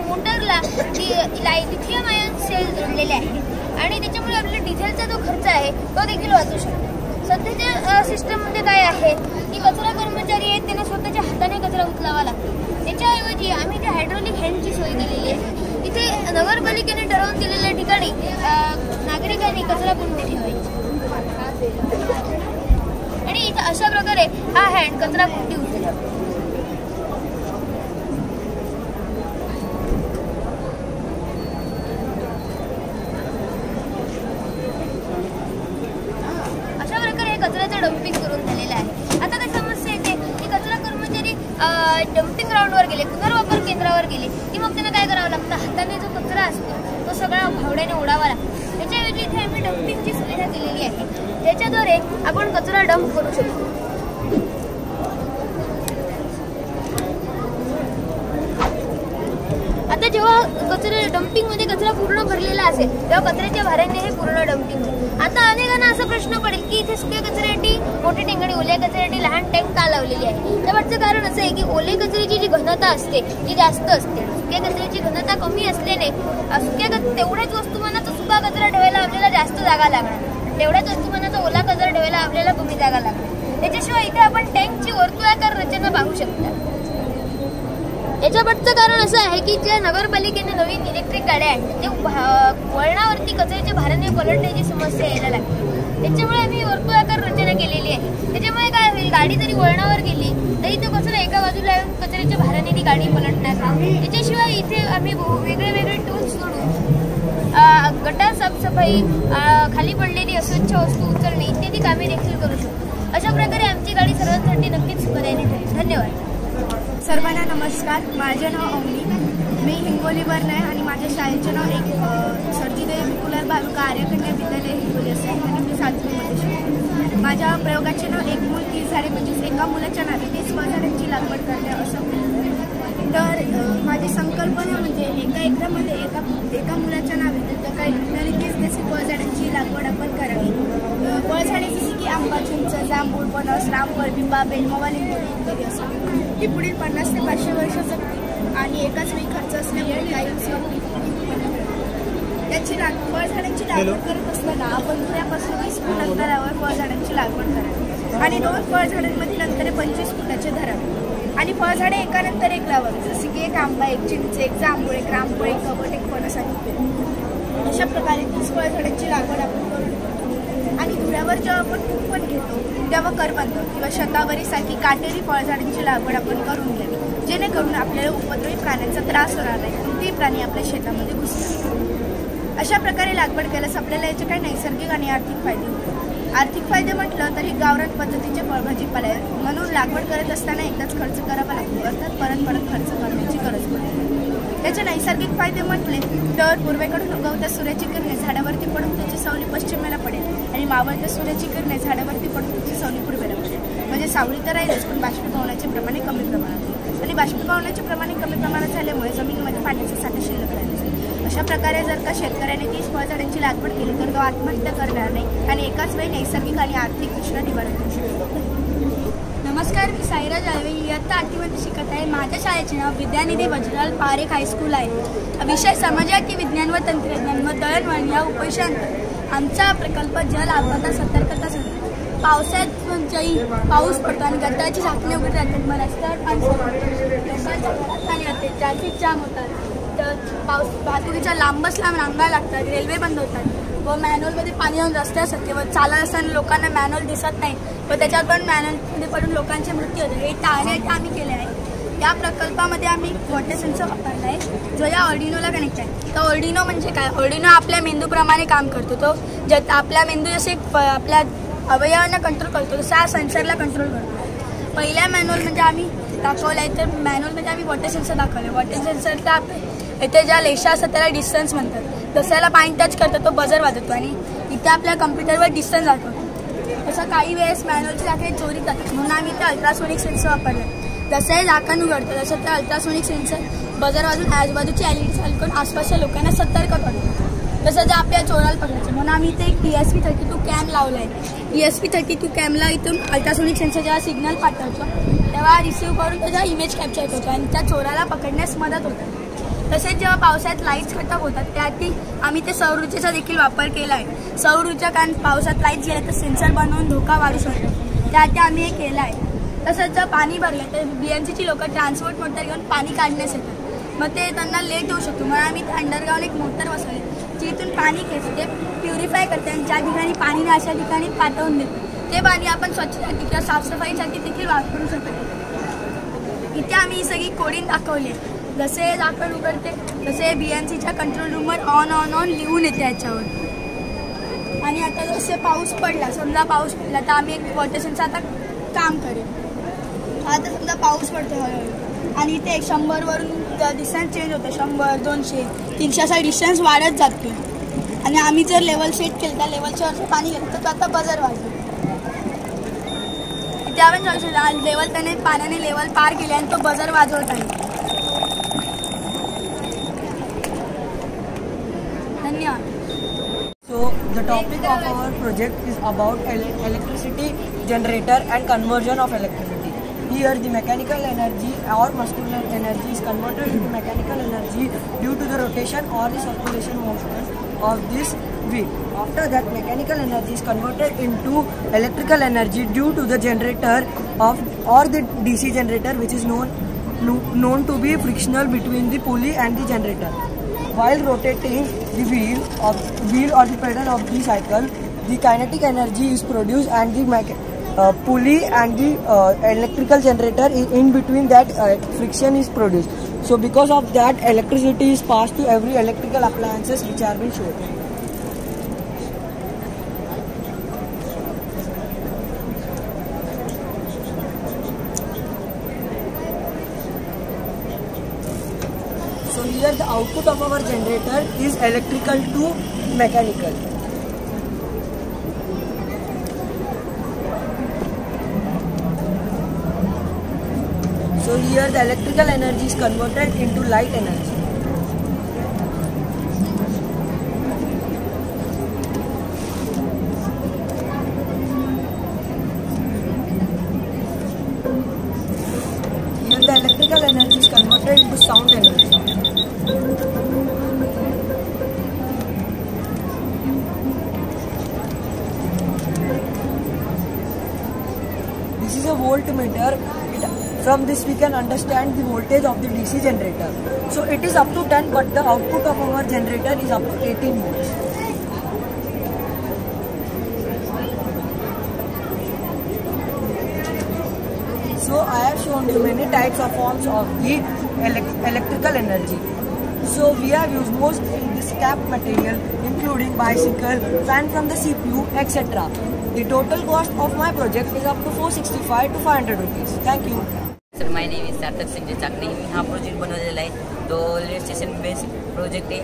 मोटरला लिथियम आयन सेल जोडलेले आहे आणि त्याच्यामुळे आपल्या डिझेलचा जो खर्च आहे तो देखील वाचू शकतो. सध्याच्या सिस्टममध्ये काय आहे की कचरा कर्मचारी आहेत त्यांना स्वतःच्या हाताने कचरा उचलावा लागतो. त्याच्याऐवजी आम्ही इथे हायड्रोलिक हँडची सोय केलेली आहे. इथे नगरपालिकेने ठरवून दिलेल्या ठिकाणी नागरिकांनी कचरा कुंडी ठेवायची आणि इथे अशा प्रकारे हा हँड कचरा कुंडी उचलतो. अशा प्रकारे हे कचऱ्याचं डम्पिंग करून झालेलं आहे. आता काय समस्या येते की कचरा कर्मचारी डम्पिंग ग्राउंडवर गेले, पुनर्वापर केंद्रावर गेले की मग त्यांना काय करावं लागतं, हाताने जो कचरा असतो तो सगळा फावड्याने ओढावा लागतो. त्याच्याऐवजी इथे आम्ही डम्पिंगची सुविधा केलेली आहे. त्याच्याद्वारे आपण कचरा डंप करू शकतो. आता जेव्हा कचरे डम्पिंगमध्ये कचरा पूर्ण भरलेला असेल तेव्हा कचऱ्याच्या भाऱ्याने हे पूर्ण डम्पिंग होईल. आता अनेकांना असा प्रश्न पडेल की इथे सुक्या कचऱ्यासाठी मोठी ठिकाणी ओल्या कचऱ्यासाठी लहान टँक का लावलेली आहे. त्यामागचं कारण असं आहे की ओले कचऱ्याची जी घनता असते ती जास्त असते, सुक्या कचऱ्याची घनता कमी असल्याने तेवढ्याच वस्तुमानाचा सुका कचरा ठेवायला आपल्याला जास्त जागा लागणार, तेवढ्याच वस्तुमानाचा ओला कचरा ठेवायला आपल्याला कमी जागा लागणार. त्याच्याशिवाय इथे आपण टँकची वर्तुळाकार रचना पाहू शकता. याच्या मागचं कारण असं आहे की ज्या नगरपालिकेने नवीन इलेक्ट्रिक गाड्या आहेत ते वळणावरती कचऱ्याच्या भाराने पलटण्याची समस्या यायला लागते. त्याच्यामुळे आम्ही वर्तुळाकार रचना केलेली आहे. त्याच्यामुळे काय होईल, गाडी जरी वळणावर गेली तरी तो कचरा एका बाजूला येऊन कचऱ्याच्या भाराने ती गाडी पलटणार. त्याच्याशिवाय इथे आम्ही वेगळे वेगळे टूल्स सोडून गटार साफसफाई, खाली पडलेली अस्वच्छ वस्तू उचलणे इत्यादी कामे देखील करू शकतो. अशा प्रकारे आमची गाडी सर्वांसाठी नक्कीच सुखदायी ठरेल. धन्यवाद. सर्वांना नमस्कार. माझे नाव अवनी, मी हिंगोलीवरून आहे आणि माझ्या शाळेचे नाव सरजीदेवी विकुलर बालुका आर्यकन्या विद्यालय हिंगोली असे आहे आणि मी 7वीमध्ये शिकते. माझ्या प्रयोगाचे नाव एक मूल 30 झाडे, म्हणजेच एका मुलाच्या नावे 30 फळझाडांची लागवड करणे असं. तर माझी संकल्पना म्हणजे एका एकरामध्ये एका मुलाच्या नावे तर काही 30 फळझाडांची लागवड आपण करावी. फळझाडे जसे की आंबा, चिंच, जांभूळ, फणस, रामफळ, बिंबा, बेलमवा, लिंबू इत्यादी असतात. ती पुढील 50 ते 500 वर्ष जगते आणि एकाच वेळी खर्च असल्यामुळे कायमस्वरूपी त्याची फळझाडांची लागवड करत असताना आपण धुऱ्यापासून 20 फूट अंतरावर फळझाडांची लागवड करावी आणि 2 फळझाडांमधील अंतरे 25 फुटाचे धरावे आणि फळझाडे एकानंतर एक लावावी. जसे की एक आंबा, एक चिंच, एक जांभूळ, एक रामफळ, एक कवट, एक फणस आणि अशा प्रकारे 30 फळझाडांची लागवड आपण करून आणि धुऱ्यावर जेव्हा आपण कुंपण घेतो तेव्हा करवंद किंवा शतावरीसारखी काटेरी फळझाडांची लागवड आपण करून घ्यावी, जेणेकरून आपल्याला उपद्रवी प्राण्यांचा त्रास होणार नाही, कोणतेही प्राणी आपल्या शेतामध्ये घुसणार. अशा प्रकारे लागवड केल्यास आपल्याला याचे काही नैसर्गिक आणि आर्थिक फायदे होतात. आर्थिक फायदे म्हटलं तर ही गावरान पद्धतीचे फळभाजीपाला आहे, म्हणून लागवड करत असताना एकदाच खर्च करावा लागतो, अर्थात परत खर्च करण्याची गरज पडते. त्याचे नैसर्गिक फायदे म्हटले तर पूर्वेकडून उगवत्या सूर्याची किरणे झाडावरती पडून त्याची सावली पश्चिमेला पडेल आणि मावळत्या सूर्याची किरणे झाडावरती पडून त्याची सावली पूर्वेला पडेल. म्हणजे सावली तर राहीलच पण बाष्पीभवनाचे प्रमाणे कमी प्रमाणात आणि बाष्पीभवनाचे प्रमाणे कमी प्रमाणात झाल्यामुळे जमिनीमध्ये पाण्याचा साठा शिल्लक राहील. अशा प्रकारे जर का शेतकऱ्याने 30 फळझाडांची लागवड केली तर तो आत्महत्या करणार नाही आणि एकाच वेळी नैसर्गिक आणि आर्थिक दृष्ट्या निवारण करू शकतो. नमस्कार, मी साईरा जालवे, इयत्ता 8वीमध्ये शिकत आहे. माझ्या शाळेचे नाव विद्यानिधी वज्रलाल पारेख हायस्कूल आहे. विषय समाजाची विज्ञान व तंत्रज्ञान व दळणवळण या उपविषयांत आमचा प्रकल्प जल अपघात सतर्कता संच. पावसात म्हणजे पाऊस पडतो आणि गटाराची झाकणे उघड राहतात, मग रस्त्यावर पाणी येते, ट्रॅफिक जाम होतात, तर वाहतुकीच्या लांबच लांब रांगा लागतात, रेल्वे बंद होतात व मॅन्युअलमध्ये पाणी येऊन रस्ते असतात व चालत असताना लोकांना मॅन्युअल दिसत नाही व त्याच्यावर पण मॅन्युअलमध्ये पडून लोकांचे मृत्यू होते. हे टाळण्याचे आम्ही केले आहे. या प्रकल्पामध्ये आम्ही वॉटर सेन्सर वापरला आहे जो या ऑर्डिनोला कनेक्ट आहे. तर ऑर्डिनो म्हणजे काय, ऑर्डिनो आपल्या मेंदूप्रमाणे काम करतो. तो आपल्या मेंदू जसे आपल्या अवयवांना कंट्रोल करतो तसं हा सेन्सरला कंट्रोल करतो. पहिल्या मॅन्युअलमध्ये आम्ही दाखवलं आहे, तर मॅन्युअलमध्ये आम्ही वॉटर सेन्सर दाखवलं. वॉटर सेन्सरला इथे ज्या रेषा असतात त्याला डिस्टन्स म्हणतात. जसाला पाणी टच करतो तो बजर वाजवतो आणि इथे आपल्या कम्प्युटरवर डिस्टन्स दाखवतो. तसं काही वेळेस मॅन्युअलची झाकणे चोरी जातात म्हणून आम्ही इथे अल्ट्रासोनिक सेन्सर वापरलं. जसं हे झाकण उघडतं तसं ते अल्ट्रासोनिक सेन्सर बजर वाजून आजूबाजूची LED चालू करून आसपासच्या लोकांना सतर्क करतो. तसं जर आपल्या चोराला पकडायचं म्हणून आम्ही इथे एक ESP32 कॅम लावला आहे. ESP32 कॅमला इथून अल्ट्रासोनिक सेन्सर जेव्हा सिग्नल पाठवतो तेव्हा रिसिव्ह करून त्याचा इमेज कॅप्चर करतो आणि त्या चोराला पकडण्यास मदत होते. तसेच जेव्हा पावसाळ्यात लाईट्स खतम होतात त्याआधी आम्ही ते सौर ऊर्जेचा देखील वापर केला आहे. सौर ऊर्जा कारण पावसात लाईट्स गेले तर सेन्सर बनवून धोका वाढू शकतो, त्याआधी आम्ही हे केलं आहे. तसंच जर पाणी भरलं तर BMCची लोकं ट्रान्सपोर्ट मोटर घेऊन पाणी काढण्यास येतात, मग ते त्यांना लेट होऊ शकतो म्हणून आम्ही अंडरग्राऊंड एक मोटर बसवली जिथून पाणी खेचते, प्युरिफाय करते आणि ज्या ठिकाणी पाणी नाही अशा ठिकाणी पाठवून देतो. ते पाणी आपण स्वच्छतेसाठी किंवा साफसफाईसाठी देखील वापरू शकतो. इथे आम्ही ही सगळी कोडिंग दाखवली आहे. जसे झाकण उघडते तसे BMCच्या कंट्रोल रूमवर ऑन लिहून येते याच्यावर. आणि आता जसे पाऊस पडला, समजा पाऊस पडला तर आम्ही एक वॉटर सेन्सर आता काम करेल. आता समजा पाऊस पडतो हळूहळू आणि इथे 100वरून डिस्टन्स चेंज होतं, 100, 200, 300 असा डिस्टन्स वाढत जातो आणि आम्ही जर लेवल सेट केलं त्या लेवलच्या वरचं पाणी गेलं तर तो आता बजर वाजतो. इथे आपण जाऊ शकतो लेवल त्याने पाण्याने लेवल पार केले आणि तो बजर वाजवत आहे. topic of our project is about electricity generator and conversion of electricity. Here the mechanical energy or muscular energy is converted into mechanical energy due to the rotation or the circulation motion of this wheel. After that, mechanical energy is converted into electrical energy due to the generator of or the DC generator, which is known to be frictional between the pulley and the generator. While rotating the wheel or the pedal of the cycle, the kinetic energy is produced and the pulley and the electrical generator in between that friction is produced. So because of that, electricity is passed to every electrical appliances which are being shown. So here the output of our generator is electrical to mechanical. So here the electrical energy is converted into light energy. Here the electrical energy is converted into sound energy. This is a voltmeter. From this we can understand the voltage of the DC generator. So it is up to 10, but the output of our generator is up to 18 volts. So I have shown you many types of forms of the electrical energy. So we have used most in this cap material, including bicycle, fan from the CPU, etc. The total cost of my project is up to 465 to 500 rupees. Thank you. Sir my name is Sarthak Sanjay Chakane. मी हा project बनवलेला आहे तो railway station basic project आहे.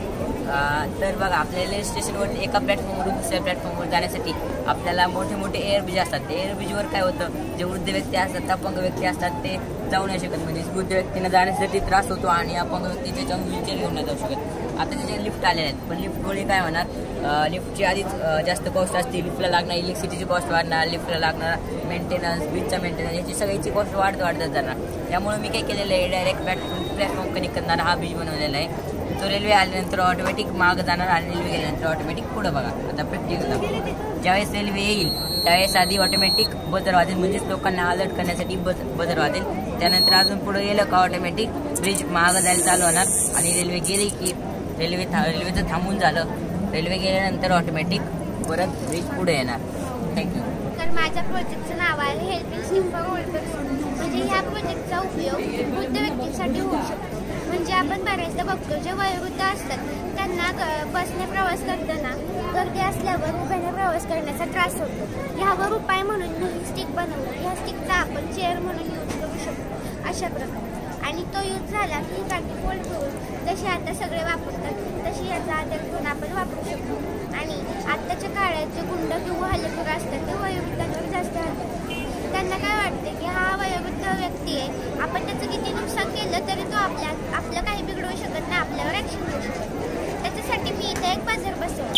तर बघा आपल्या railway स्टेशनवर एका प्लॅटफॉर्मवरून दुसऱ्या प्लॅटफॉर्मवर जाण्यासाठी आपल्याला मोठे मोठे एअरब्रिज असतात. ते एअरब्रिजवर काय होतं, जे वृद्ध व्यक्ती असतात, अपंग व्यक्ती असतात, ते जाऊ नाही शकत. म्हणजे वृद्ध व्यक्तींना जाण्यासाठी त्रास होतो आणि अपंग व्यक्ती त्याच्यावर व्हीलचेअर घेऊन नाही जाऊ शकत. आता त्याचे लिफ्ट आलेले आहेत, पण लिफ्टमुळे काय होणार, लिफ्टची आधीच जास्त कॉस्ट असते. लिफ्टला लागणार इलेक्ट्रिसिटीची कॉस्ट वाढणार, लिफ्टला लागणार मेंटेनन्स, ब्रिजचा मेंटेनन्स, याची सगळ्याची कॉस्ट वाढत जाणार. त्यामुळे मी काय केलेलं आहे, डायरेक्ट प्लॅटफॉर्म कनेक्ट करणारा हा ब्रिज बनवलेला आहे. तो रेल्वे आल्यानंतर ऑटोमॅटिक मागं जाणार आणि रेल्वे गेल्यानंतर ऑटोमॅटिक पुढं बघा. आता प्रॅक्टिकल ज्यावेळेस रेल्वे येईल त्यावेळेस आधी ऑटोमॅटिक बजर वाजेल, म्हणजेच लोकांना अलर्ट करण्यासाठी बजर वाजेल. त्यानंतर अजून पुढे गेलं का ऑटोमॅटिक ब्रिज मागं जायला चालू होणार आणि रेल्वे गेली की रेल्वेचं थांबून झालं, रेल्वे गेल्यानंतर ऑटोमॅटिक परत ब्रिज पुढे येणार. थँक्यू. तर माझ्या प्रोजेक्टचं नाव आहे helping sleep for old person. म्हणजे ह्या प्रोजेक्टचा उपयोग वृद्ध व्यक्तींसाठी होऊ शकतो. म्हणजे आपण बऱ्याचदा बघतो जे वयोवृद्ध असतात त्यांना बसने प्रवास करताना गर्दी असल्यावर उभ्याने प्रवास करण्याचा त्रास होतो. ह्यावर उपाय म्हणून मी स्टिक बनवलं. ह्या स्टिकचा आपण चेअर म्हणून यूज करू शकतो अशा प्रकारे. आणि तो यूज झाला की काठी फोल्ड करून जशी आता सगळे वापरतात तशी याचा आधार घेऊन आपण वापरू शकतो. आणि आत्ताच्या काळात जे गुंड किंवा हल्लेखोर असतात ते वयोवृद्धांवर जास्त हल्ले. त्यांना काय वाटते की हा वयोवृद्ध व्यक्ती आहे, आपण त्याचं किती नुकसान केलं तरी तो आपलं काही बिघडवू शकत नाही, आपल्यावर ॲक्शन घेऊ शकतो. त्याच्यासाठी मी इथे एक बजर बसवलं.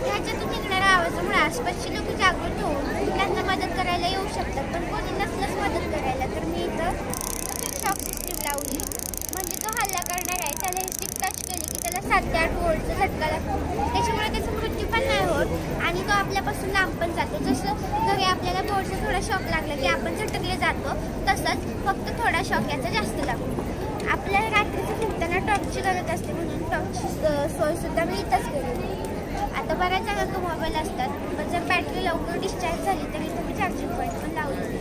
ह्याच्यातून निघणाऱ्या आवाजामुळे आसपासची लोक जागृत होऊन त्यांना मदत करायला येऊ शकतात. पण कोणी नसलंच मदत करायला तर मी इथं शॉक सिस्टीम लावली. म्हणजे तो हल्ला करणार आहे त्याला ही स्टिक टच केली की त्याला 7 ते 8 वोल्टचा झटका लागतो. त्याच्यामुळे त्याचा मृत्यू पण नाही होत आणि तो आपल्यापासून लांब पण जातो. जसं घरी आपल्याला बोर्डचा थोडा शॉक लागला की आपण झटकले जातो, तसंच फक्त थोडा शॉक याचा जास्त लागतो. आपल्याला रात्रीचं फिरताना टॉर्चची गरज असते म्हणून टॉर्चची सोयसुद्धा मी इथंच केली. आता बऱ्याच जणांकडे मोबाईल असतात, पण जर बॅटरी लवकर डिस्चार्ज झाली तर इथं मी चार्जिंग पॉईंट पण लावली.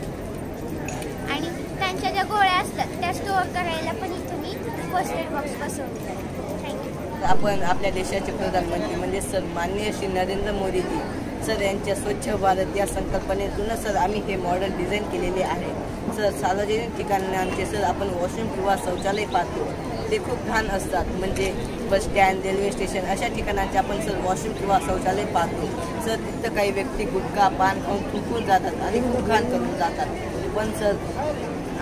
आणि त्यांच्या ज्या गोळ्या असतात त्या स्टोअर करायला पण इथं मी फर्स्ट एड बॉक्स बसवतो. थँक्यू. आपण आपल्या देशाचे प्रधानमंत्री म्हणजे सर माननीय श्री नरेंद्र मोदीजी सर यांच्या स्वच्छ भारत या संकल्पनेतून सर आम्ही हे मॉडेल डिझाईन केलेले आहे. सर सार्वजनिक ठिकाणांचे सर आपण वॉशरूम किंवा शौचालय पाहतो ते खूप घाण असतात. म्हणजे बस स्टँड, रेल्वे स्टेशन अशा ठिकाणांचे आपण सर वॉशरूम किंवा शौचालय पाहतो. सर तिथं काही व्यक्ती गुटखा पान खाऊन थुंकून जातात आणि खूप घाण करून जातात. पण सर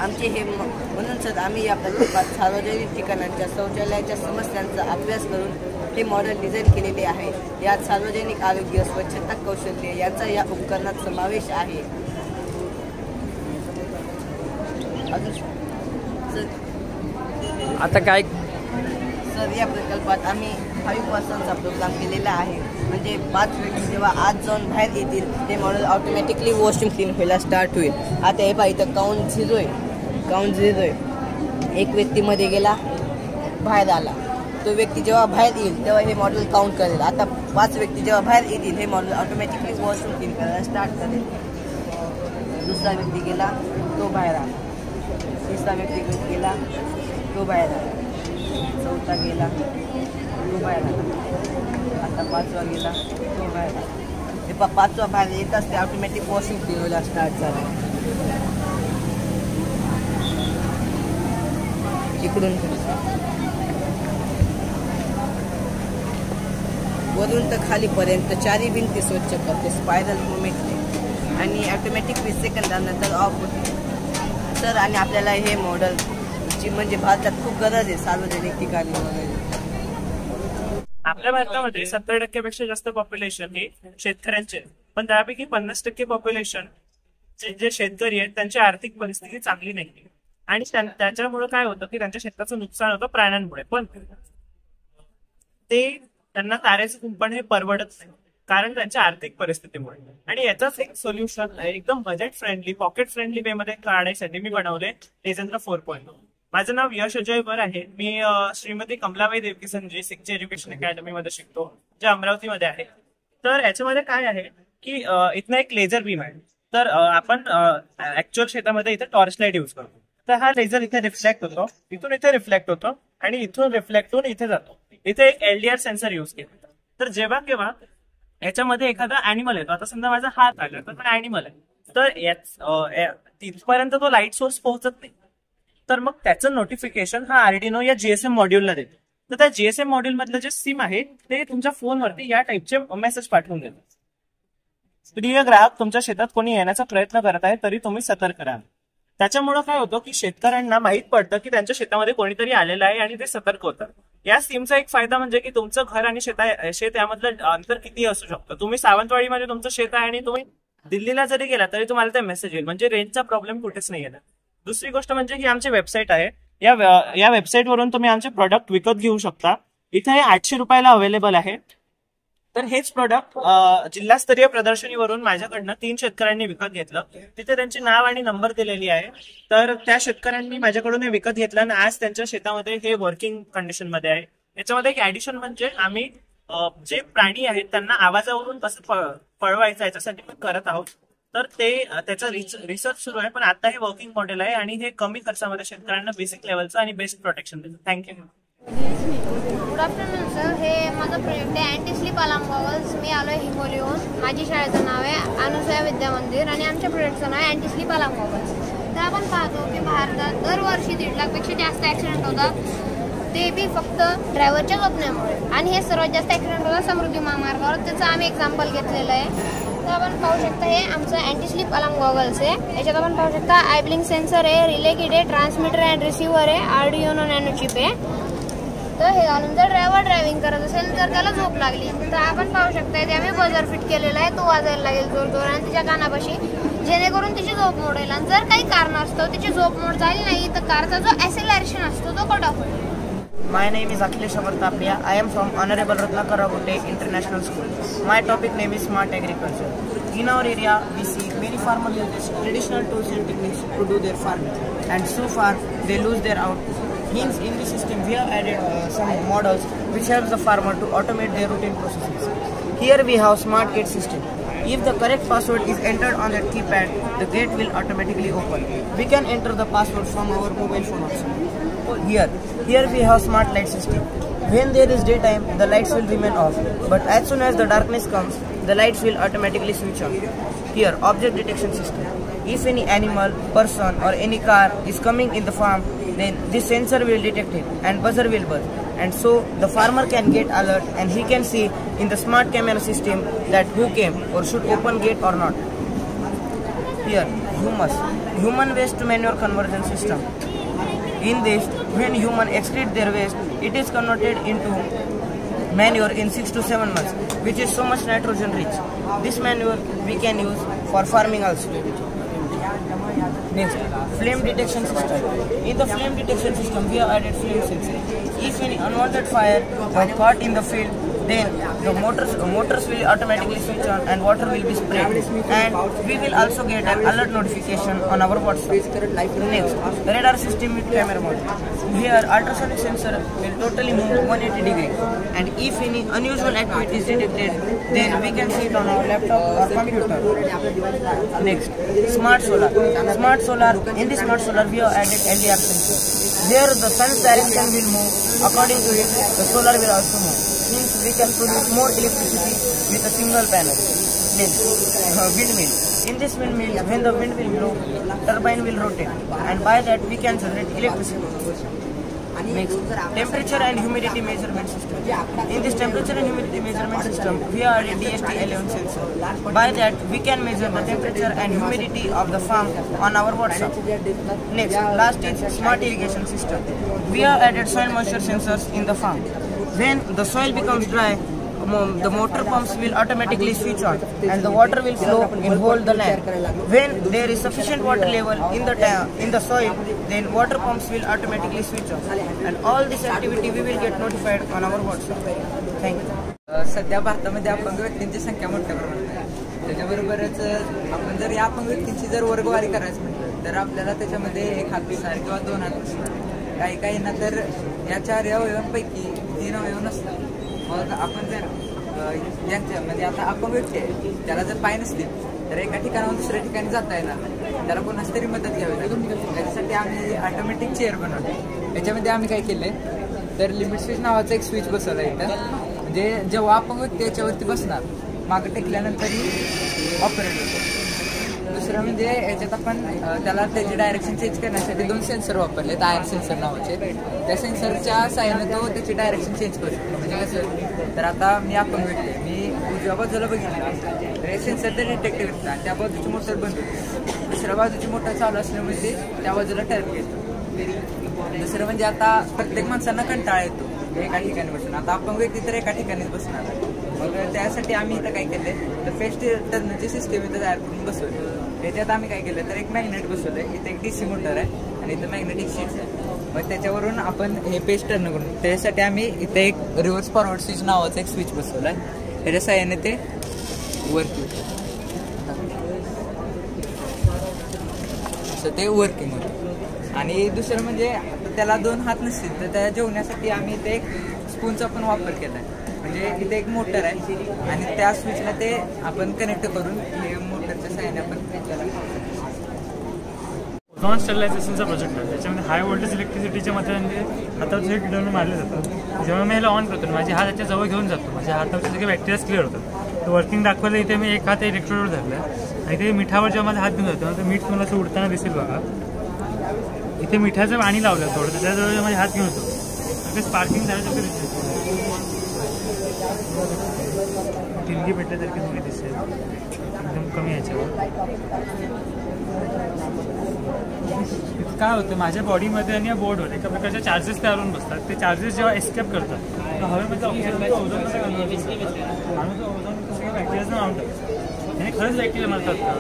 आमचे हे म्हणून सर आम्ही या प्रकल्पात सार्वजनिक ठिकाणांच्या शौचालयाच्या समस्यांचा अभ्यास करून हे मॉडेल डिझाईन केलेले आहे. यात सार्वजनिक आरोग्य, स्वच्छता, कौशल्य यांचा या उपकरणात समावेश आहे. आता काय सर, या प्रकल्पात आम्ही 5% प्रोग्राम केलेला आहे. म्हणजे 5 व्यक्ती जेव्हा आज जाऊन बाहेर येतील ते मॉडेल ऑटोमॅटिकली वॉशिंग क्लीन व्हायला स्टार्ट होईल. आता हे पहा, इथं काउंट झिरो आहे. एक व्यक्ती मध्ये गेला, बाहेर आला. तो व्यक्ती जेव्हा बाहेर येईल तेव्हा हे मॉडेल काउंट करेल. आता 5 व्यक्ती जेव्हा बाहेर येतील हे मॉडेल ऑटोमॅटिकली वॉशिंग क्लीन करायला स्टार्ट करेल. दुसरा व्यक्ती गेला, तो बाहेर आला. तिसरा व्यक्ती गेला, तो बाहेर आला. चौथा गेला, तो बाहेर आला. आता 5वा गेला, तो बाहेर आला. हे 5वा बाहेर येताच ते ऑटोमॅटिक वॉशिंग क्लीन व्हायला स्टार्ट झालं. इकडून वरून तर खालीपर्यंत 4 भिंती स्वच्छ करते स्पायरल मुवमेंटने आणि ऑटोमॅटिक 20 सेकंदानंतर ऑफ होते. सर, आणि आपल्याला हे मॉडेलची म्हणजे भारतात खूप गरज आहे सार्वजनिक ठिकाणी वगैरे. आपल्या भारतामध्ये 70% जास्त पॉप्युलेशन हे शेतकऱ्यांचे, पण त्यापैकी 50% पॉप्युलेशन जे शेतकरी आहेत त्यांची आर्थिक परिस्थिती चांगली नाही आणि त्याच्यामुळे काय होतं की त्यांच्या शेताचं नुकसान होतं प्राण्यांमुळे. पण त्यांना तारेचं कुंपण हे परवडत नाही कारण त्यांच्या आर्थिक परिस्थितीमुळे. आणि याचाच एक सोल्युशन एकदम budget friendly, pocket friendly way मध्ये काढण्यासाठी मी बनवले लेजेंड्रा 4.0. माझं नाव यश अजय वर आहे. मी श्रीमती कमलाबाई देवकी संजय सिक्ची एज्युकेशन अकॅडमी मध्ये शिकतो, जे अमरावतीमध्ये आहे. तर याच्यामध्ये काय आहे की इथनं एक लेझर बीम आहे. तर आपण ऍक्च्युअल शेतामध्ये इथे टॉर्च लाईट यूज करतो. तर हा लेझर इथे रिफ्लेक्ट होतो, इथून इथे रिफ्लेक्ट होतो आणि इथून रिफ्लेक्ट होऊन इथे जातो. इथे एक LDR सेन्सर यूज केला. तर जेव्हा केव्हा याच्यामध्ये एखादा अॅनिमल येतो, आता समजा माझा हात आला तर पण अॅनिमल आहे, तर तिथपर्यंत तो लाईट सोर्स पोहोचत नाही. तर मग त्याचं नोटिफिकेशन हा आर्डिनो या GSM मॉड्यूलला देतो. तर त्या GSM मॉड्यूल मधलं जे सिम आहे ते तुमच्या फोनवरती या टाईपचे मेसेज पाठवून देतात. प्रिय ग्राहक, तुमच्या शेतात कोणी येण्याचा प्रयत्न करत आहे तरी तुम्ही सतर्क राहा. त्याच्यामुळे काय होतं की शेतकऱ्यांना माहित पडतं की त्यांच्या शेतामध्ये कोणीतरी आलेलं आहे आणि ते सतर्क होतात. या सिमचा एक फायदा म्हणजे की तुमचं घर आणि शेत यामधलं अंतर किती असू शकतं. तुम्ही सावंतवाडीमध्ये तुमचं शेत आहे आणि तुम्ही दिल्लीला जरी गेला तरी तुम्हाला ते मेसेज येईल. म्हणजे रेंजचा प्रॉब्लेम कुठेच नाही येणार. दुसरी गोष्ट म्हणजे ही आमची वेबसाईट आहे. या वेबसाईटवरून तुम्ही आमचे प्रोडक्ट विकत घेऊ शकता. इथे हे 800 रुपयाला अवेलेबल आहे. तर हेच प्रोडक्ट जिल्हास्तरीय प्रदर्शनीवरून माझ्याकडनं 3 शेतकऱ्यांनी विकत घेतलं. तिथे त्यांची नाव आणि नंबर दिलेली आहे. तर त्या शेतकऱ्यांनी माझ्याकडून हे विकत घेतलं आणि आज त्यांच्या शेतामध्ये हे वर्किंग कंडिशन मध्ये आहे. याच्यामध्ये एक ऍडिशन म्हणजे आम्ही जे प्राणी आहेत त्यांना आवाजावरून कसं पळवायचं याच्यासाठी पण करत आहोत. तर त्याचा रिसर्च सुरू आहे, पण आता हे वर्किंग मॉडेल आहे आणि हे कमी खर्चामध्ये शेतकऱ्यांना बेसिक लेवलचं आणि बेस्ट प्रोटेक्शन देतं. थँक्यू. Good afternoon sir. हे माझं प्रोजेक्ट आहे अँटी स्लीप अलार्म गॉगल्स. मी आलो आहे हिंगोलीहून. माझी शाळेचं नाव आहे अनुसया विद्या मंदिर आणि आमच्या प्रोजेक्टचं नाव आहे अँटी स्लीप अलार्म गॉगल्स. तर आपण पाहतो की भारतात दरवर्षी 1.5 लाखपेक्षा जास्त ॲक्सिडेंट होतात, ते बी फक्त ड्रायव्हरच्या झोपण्यामुळे. आणि हे सर्वात जास्त ॲक्सिडेंट होतात समृद्धी महामार्गावर. त्याचं आम्ही एक्झाम्पल घेतलेलं आहे. तर आपण पाहू शकता हे आमचं अँटी स्लीप अलार्म गॉगल्स आहे. याच्यात आपण पाहू शकता आयब्लिंग सेन्सर आहे, रिले किट आहे, ट्रान्समीटर अँड रिसिव्हर आहे, आर्डिनो नॅनो चिप आहे. तर हे घालून जर ड्रायव्हर ड्रायव्हिंग करत असेल तर त्याला झोप लागली तर आपण पाहू शकता ते आम्ही बजर फिट केलेला आहे. तो वाजायला लागेल जोर जोराने तिच्या कानापाशी, जेणेकरून तिची झोप मोडेल. आणि जर काही कारण असतं तिची झोप मोड झाली नाही तर कारचा जो ॲक्सेलरेशन असतो तो कट ऑफ होईल. My name is Akhilesh Amartapia. I am from Honorable Ratnakar Raghute International School. My topic name is Smart Agriculture. In our area, we see many farmers use traditional tools and techniques to do their farming, and so far they lose their output. Hence, in this system, we have added some models which helps the farmer to automate their routine processes. Here we have Smart Gate system. If the correct password is entered on that keypad, the gate will automatically open. We can enter the password from our mobile phone also. Here we have Smart Light system. When there is daytime, the lights will remain off. But as soon as the darkness comes, the lights will automatically switch on. Here, object detection system. If any animal, person or any car is coming in the farm, then this sensor will detect it and buzzer will buzz. And so the farmer can get alert and he can see in the smart camera system that who came or should open gate or not. Here, human waste to manure conversion system. In this, when human excrete their waste, it is converted into manure in 6 to 7 months, which is so much nitrogen rich. This manure we can use for farming also. Next, flame detection system. In the flame detection system, we have added flame sensor. If any unwanted fire was caught in the field, then the motors will automatically switch on and water will be sprayed. And we will also get an alert notification on our WhatsApp. Next, radar system with camera mode. Here, ultrasonic sensor will totally move 180 degrees. And if any unusual activity is detected, then we can see it on our laptop or computer. Next, smart solar. In the smart solar, we have added LDR sensor. Here, the sun's direction will move. According to it, the solar will also move. Means we can produce more electricity with a single panel. Next, windmill. In this windmill, when the wind will blow, turbine will rotate, and by that we can generate electricity. Next, temperature and humidity measurement system. In this temperature and humidity measurement system, we are a DST-11 sensor. By that, we can measure the temperature and humidity of the farm on our WhatsApp. Next, last is smart irrigation system. We have added soil moisture sensors in the farm. When the soil becomes dry, the motor pumps will automatically switch on and the water will flow in whole the land. When there is sufficient water level in the soil, then water pumps will automatically switch on. And all this activity we will get notified on our WhatsApp. Thank you. सध्या भारतामध्ये अपंग व्यक्तींची संख्या मोठ्या प्रमाणात आहे. त्याच्याबरोबरच आपण जर या अपंग व्यक्तींची जर वर्गवारी करायचं म्हटलं तर आपल्याला त्याच्यामध्ये एक हात दिसणार किंवा दोन हात दिसणार. काही काहींना तर या 4 अवयवांपैकी 3 अवयव नसतात. मग आपण जर यांच्या म्हणजे आता अपंग व्यक्ती आहे त्याला जर पाय नसतील तर एका ठिकाणाहून दुसऱ्या ठिकाणी जाता येणार, त्याला कोणाच तरी मदत घ्यावी लागेल. त्याच्यासाठी आम्ही ऑटोमॅटिक चेअर बनवले. त्याच्यामध्ये आम्ही काय केलंय तर लिमिट स्विच नावाचा एक स्विच बसवला इथं. म्हणजे जेव्हा अपंग व्यक्ती याच्यावरती बसणार मागं टेकल्यानंतरही ऑपरेट होतो. दुसरं म्हणजे याच्यात आपण त्याला त्याची डायरेक्शन चेंज करण्यासाठी 2 सेन्सर वापरलेत, आयर सेन्सर नावाचे. त्या सेन्सरच्या साहाय्याने तो त्याची डायरेक्शन चेंज करू शकतो. म्हणजे कसं तर आता मी अपंग व्यक्ती आहे, मी उजव्या बाजूला बघितलं तर हे सेन्सर ते डिटेक्ट करतं आणि त्या बाजूची मोटर बंद होते. दुसऱ्या बाजूची मोटर चालू असल्यामुळे ते त्या बाजूला टर्न घेतो. दुसरं म्हणजे आता प्रत्येक माणसांना कंटाळा येतो एका ठिकाणी बसून. आता अपंग व्यक्ती तर एका ठिकाणीच बसणार आहे. मग त्यासाठी आम्ही इथं काय केलं तर पेस्ट टर्नची सिस्टीम इथं तयार करून बसवली. त्याच्यात आम्ही काय केलं तर एक मॅग्नेट बसवलं आहे. इथे एक DC मोटर आहे आणि इथं मॅग्नेटिक शीट्स आहे. मग त्याच्यावरून आपण हे पेस्ट टर्न करून त्याच्यासाठी आम्ही इथे एक रिव्हर्स फॉरवर्ड स्विच नावाचा एक स्विच बसवला आहे. त्याच्या साहाय्याने ते वर्क असं ते वर्किंग होतं. आणि दुसरं म्हणजे त्याला 2 हात नसतील तर त्या जेवण्यासाठी आम्ही इथे एक स्पूनचा पण वापर केला आहे. म्हणजे इथे एक मोटर आहे आणि त्या स्विचला ते आपण कनेक्ट करून हे मोटरच्या साहाय्याने आपण ओझोन स्टरलायझेशनचा प्रोजेक्ट आहे. त्याच्यामध्ये हाय व्होल्टेज इलेक्ट्रिसिटीच्या मध्ये हातावर जे गिडवून मारले जातात. जेव्हा मी ह्याला ऑन करतो माझे हात याच्या जवळ घेऊन जातो, माझ्या हातावरचे सगळे बॅक्टेरियाज क्लिअर होतात. तर वर्किंग दाखवायला इथे मी एक हात इलेक्ट्रोडवर धरला आहे आणि ते मिठावर जेव्हा माझा हात घेऊन जातो तर मीठ मला असं उडताना दिसेल बघा. इथे मिठाचं पाणी लावलं थोडं, त्याच्याजवळ माझे हात घेऊन होतो ते स्पार्किंग झाल्यासारखं दिसेल. ठिणगी पेटल्यासारखी थोडी दिसेल एकदम कमी याच्यावर. काय होतं माझ्या बॉडीमध्ये आणि या बोर्डवर एका प्रकारच्या चार्जेस तयार होऊन बसतात. ते चार्जेस जेव्हा एस्केप करतात तर हवेमध्ये ऑक्सिजन ओझोन कसं कन्वर्ट आणि तो ओझोन कसं बॅक्टेरियाजनं मारून टाकतो. आणि खरंच बॅक्टेरिया मरतात का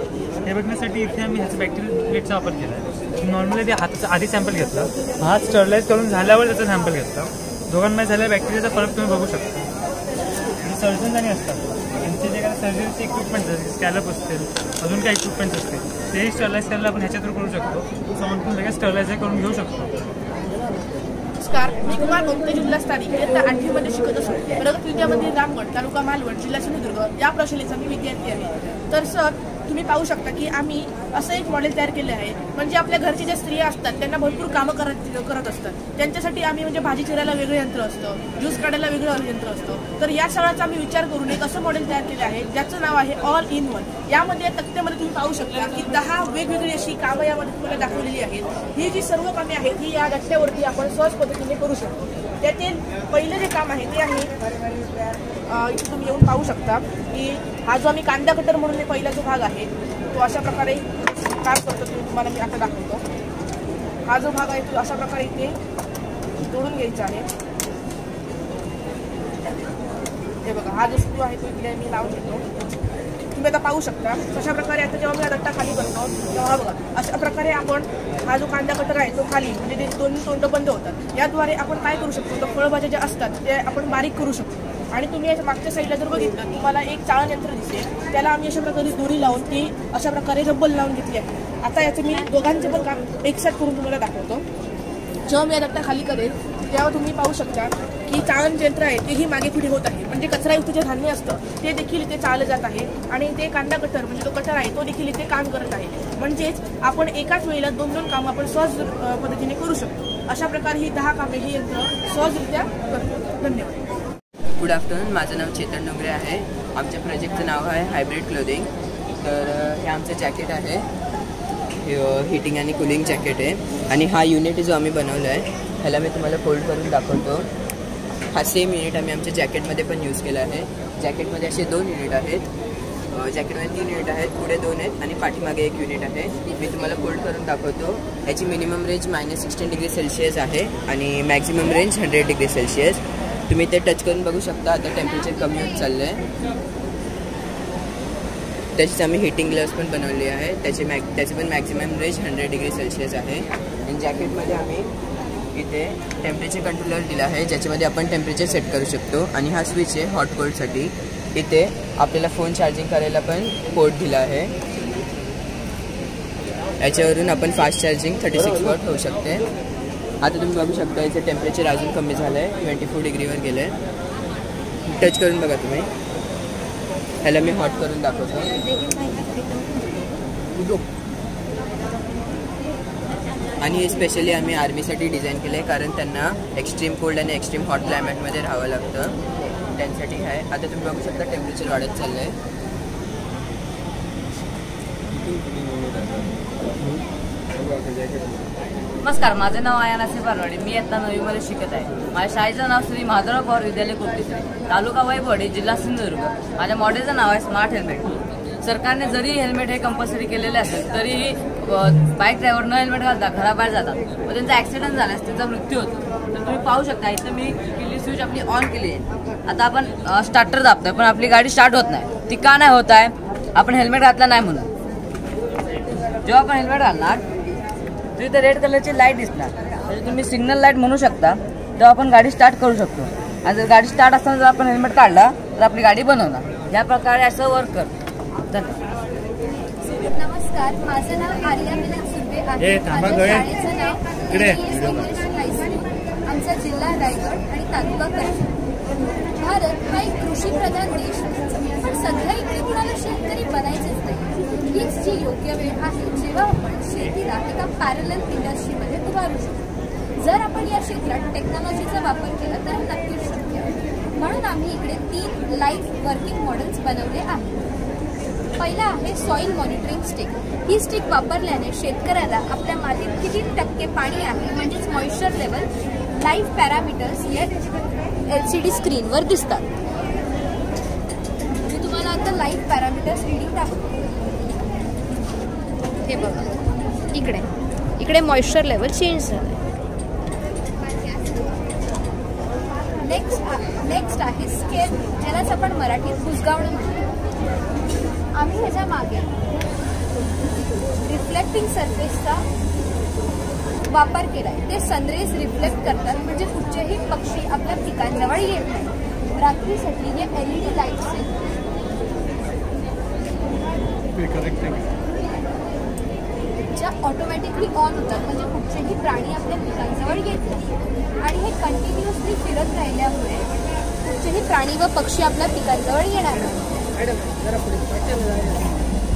हे बघण्यासाठी इथे आम्ही ह्याचा बॅक्टेरियल प्लेटचा वापर केला आहे. नॉर्मली ते हाताचा आधी सॅम्पल घेतला, हात स्टरलाइज करून झाल्यावर त्याचा सॅम्पल घेतला. दोघांमध्ये झालेल्या बॅक्टेरियाचा फरक तुम्ही बघू शकता. सर्जन्स आणि असतात त्यांचे जे काही सर्जरीचे इक्विपमेंट्स असतील, स्कॅलप असतील, अजून काही इक्विपमेंट्स असतील तेही स्टरलाइज करायला आपण ह्याच्या थ्रू करू शकतो. साऊंड लगेच स्टरलाइज करून घेऊ शकतो. नमस्कार, मी कुमार गोमते, जिल्हा स्थानिक इयत्ता 8वी मध्ये शिकत असून प्रगत विद्यामंदिर रामगड, तालुका मालवण, जिल्हा सिंधुदुर्ग या प्रशालेचा मी विद्यार्थी आहे. तर सर तुम्ही पाहू शकता की आम्ही असं एक मॉडेल तयार केले आहे. म्हणजे आपल्या घरचे ज्या स्त्रिया असतात त्यांना भरपूर कामं करत असतात. त्यांच्यासाठी आम्ही म्हणजे भाजी चिरायला वेगळं यंत्र असतं, ज्यूस काढायला वेगळं यंत्र असतं. तर या सगळ्याचा आम्ही विचार करून एक असं मॉडेल तयार केलं आहे ज्याचं नाव आहे ऑल इन वन. यामध्ये तक्त्यामध्ये तुम्ही पाहू शकता की 10 वेगवेगळी अशी कामं यामध्ये तुम्हाला दाखवलेली आहेत. ही जी सर्व कामे आहेत ही या गठ्ठ्यावरती आपण सहज पद्धतीने करू शकतो. त्यातील पहिलं जे काम आहे ते आहे इथे तुम्ही येऊन पाहू शकता की हा जो आम्ही कांदा कटर म्हणून पहिला जो भाग आहे तो अशा प्रकारे काम करतो. तुम्हाला मी आता दाखवतो. हा जो भाग आहे तो अशा प्रकारे इथे जोडून घ्यायचा आहे. हे बघा, हा जो स्क्रू आहे तो इकडे मी लावून घेतो. तुम्ही आता पाहू शकता कशा प्रकारे आता जेव्हा मी हा रट्टा खाली करतो तेव्हा बघा अशा प्रकारे आपण हा जो कांदा कटर आहे तो खाली म्हणजे ते दोन्ही तोंड बंद होतात. याद्वारे आपण काय करू शकतो, तर फळभाज्या ज्या असतात ते आपण बारीक करू शकतो. आणि तुम्ही याच्या मागच्या साईडला जर बघितलं तुम्हाला एक चाळण यंत्र दिसेल, त्याला आम्ही अशा प्रकारे दोरी लावून ती अशा प्रकारे रब्बल लावून घेतली आहे. आता याचं मी दोघांचे पण काम एकसाथ करून तुम्हाला दाखवतो. जेव्हा मी रट्टा खाली करेल तेव्हा तुम्ही पाहू शकता की चाळण यंत्र आहे तेही मागे पुढे होत आहे. म्हणजे कचरायुक्त जे धान्य असतं ते देखील इथे चाललं जात आहे आणि ते कांदा कटर म्हणजे तो कटर आहे तो देखील इथे काम करत आहे. म्हणजेच आपण एकाच वेळेला 2 कामं आपण सहज पद्धतीने करू शकतो. अशा प्रकारे ही 10 कामे ही यंत्र सहजरित्या करतो. धन्यवाद. Good afternoon. माझं नाव चेतन डोंगरे आहे. आमच्या प्रोजेक्टचं नाव आहे हायब्रिड क्लोथिंग. तर हे आमचं जॅकेट आहे, हिटिंग आणि कूलिंग जॅकेट आहे. आणि हा युनिट जो आम्ही बनवला आहे ह्याला मी तुम्हाला फोल्ड करून दाखवतो. हा सेम युनिट आम्ही आमच्या जॅकेटमध्ये पण यूज केला आहे. जॅकेटमध्ये असे 2 युनिट आहेत. जॅकेटमध्ये 3 युनिट आहेत, पुढे 2 आहेत आणि पाठीमागे 1 युनिट आहे. मी तुम्हाला फोल्ड करून दाखवतो. याची मिनिमम रेंज -16 डिग्री सेल्सिअस आहे आणि मॅक्झिमम रेंज 100 डिग्री सेल्सिअस. तुम्ही ते टच करून बघू शकता. आता टेम्परेचर कमी होत चाललं आहे. त्याचीच आम्ही हिटिंग ग्लव्स पण बनवली आहे. त्याची पण मॅक्झिमम रेंज 100 डिग्री सेल्सिअस आहे. आणि जॅकेटमध्ये आम्ही इथे टेम्परेचर कंट्रोलर दिला आहे ज्याच्यामध्ये आपण टेम्परेचर सेट करू शकतो. आणि हा स्विच आहे हॉट कोल्डसाठी. इथे आपल्याला फोन चार्जिंग करायला पण पोर्ट दिला आहे. याच्यावरून आपण फास्ट चार्जिंग 36 वॉट होऊ शकते. आता तुम्ही बघू शकता इथे टेम्परेचर अजून कमी झालं आहे, 24 डिग्रीवर गेलं आहे. टच करून बघा तुम्ही. ह्याला मी हॉट करून दाखवतो. आणि हे स्पेशली आम्ही आर्मीसाठी डिझाईन केलं आहे कारण त्यांना एक्स्ट्रीम कोल्ड आणि एक्स्ट्रीम हॉट क्लायमेटमध्ये राहावं लागतं. त्यांच्यासाठी आहे. आता तुम्ही बघू शकता टेम्परेचर वाढत चाललं आहे. नमस्कार, माझे नाव आहे नासिर पारवाडी. मी आता 9वीमध्ये शिकत आहे. माझ्या शाळेचं नाव श्री माधवराव पवार विद्यालय कोटीसरी, तालुका वैभववाडी, जिल्हा सिंधुदुर्ग. माझ्या मॉडेलचं नाव आहे स्मार्ट हेल्मेट. सरकारने जरी हेल्मेट हे कंपल्सरी केलेले असेल तरीही बाईक ड्रायव्हर न हेल्मेट घालता घराबाहेर जातात व त्यांचा ॲक्सिडेंट झाल्यास त्यांचा मृत्यू होतो. तर तुम्ही पाहू शकता इथं मी केली स्विच आपली ऑन केली आहे. आता आपण स्टार्टर दाबतोय पण आपली गाडी स्टार्ट होत नाही. ती का नाही होत आहे? आपण हेल्मेट घातला नाही म्हणून. जेव्हा आपण हेल्मेट घालणार तर इथे रेड कलरची लाईट दिसणार, म्हणजे तुम्ही सिग्नल लाईट म्हणू शकता. तेव्हा आपण गाडी स्टार्ट करू शकतो. आणि जर गाडी स्टार्ट असताना जर आपण हेल्मेट काढला तर आपली गाडी बंद होणार. या प्रकारे असं वर्क करतं. नमस्कार, माझं नाव आर्या मिलन सुर्वे आहे. माझ्या शाळेचं नाव इंग्लिश हायस्कूल, आमचा जिल्हा रायगड आणि तालुका करवीर. भारत हा एक कृषीप्रधान देश आहे, पण सध्या इकडे कुणाला शेतकरी बनायचेच नाही. हीच जी योग्य वेळ आहे जेव्हा आपण शेतीला एका पॅरलल इंडस्ट्रीमध्ये उभारू शकतो. जर आपण या क्षेत्रात टेक्नॉलॉजीचा वापर केला तर नक्कीच शक्य आहे. म्हणून आम्ही इकडे 3 लाईव्ह वर्किंग मॉडेल्स बनवले आहेत. पहिला आहे सॉइल मॉनिटरिंग स्टिक. ही स्टिक वापरल्याने शेतकऱ्याला आपल्या मातीत किती टक्के पाणी आहे म्हणजेच मॉइश्चर लेवल लाईव्ह पॅरामीटर्स या LCD स्क्रीनवर दिसतात. मी तुम्हाला आता लाईव्ह पॅरामीटर्स रीडिंग दाखवतो. हे बघा, इकडे मॉइश्चर लेवल चेंज झालं. नेक्स्ट आहे स्केल, ज्यालाच आपण मराठीत बुजगावणं म्हणतो. आम्ही ह्याच्या मागे रिफ्लेक्टिंग सरफेसचा वापर केला आहे. ते सनरेज रिफ्लेक्ट करतात म्हणजे कुठचेही पक्षी आपल्या पिकांजवळ येत नाही. रात्रीसाठी हे LED लाईट्स आहेत ज्या ऑटोमॅटिकली ऑन होतात म्हणजे कुठचेही प्राणी आपल्या पिकांजवळ येत नाही. आणि हे कंटिन्युअसली फिरत राहिल्यामुळे कुठचेही प्राणी व पक्षी आपल्या पिकांजवळ येणार नाही.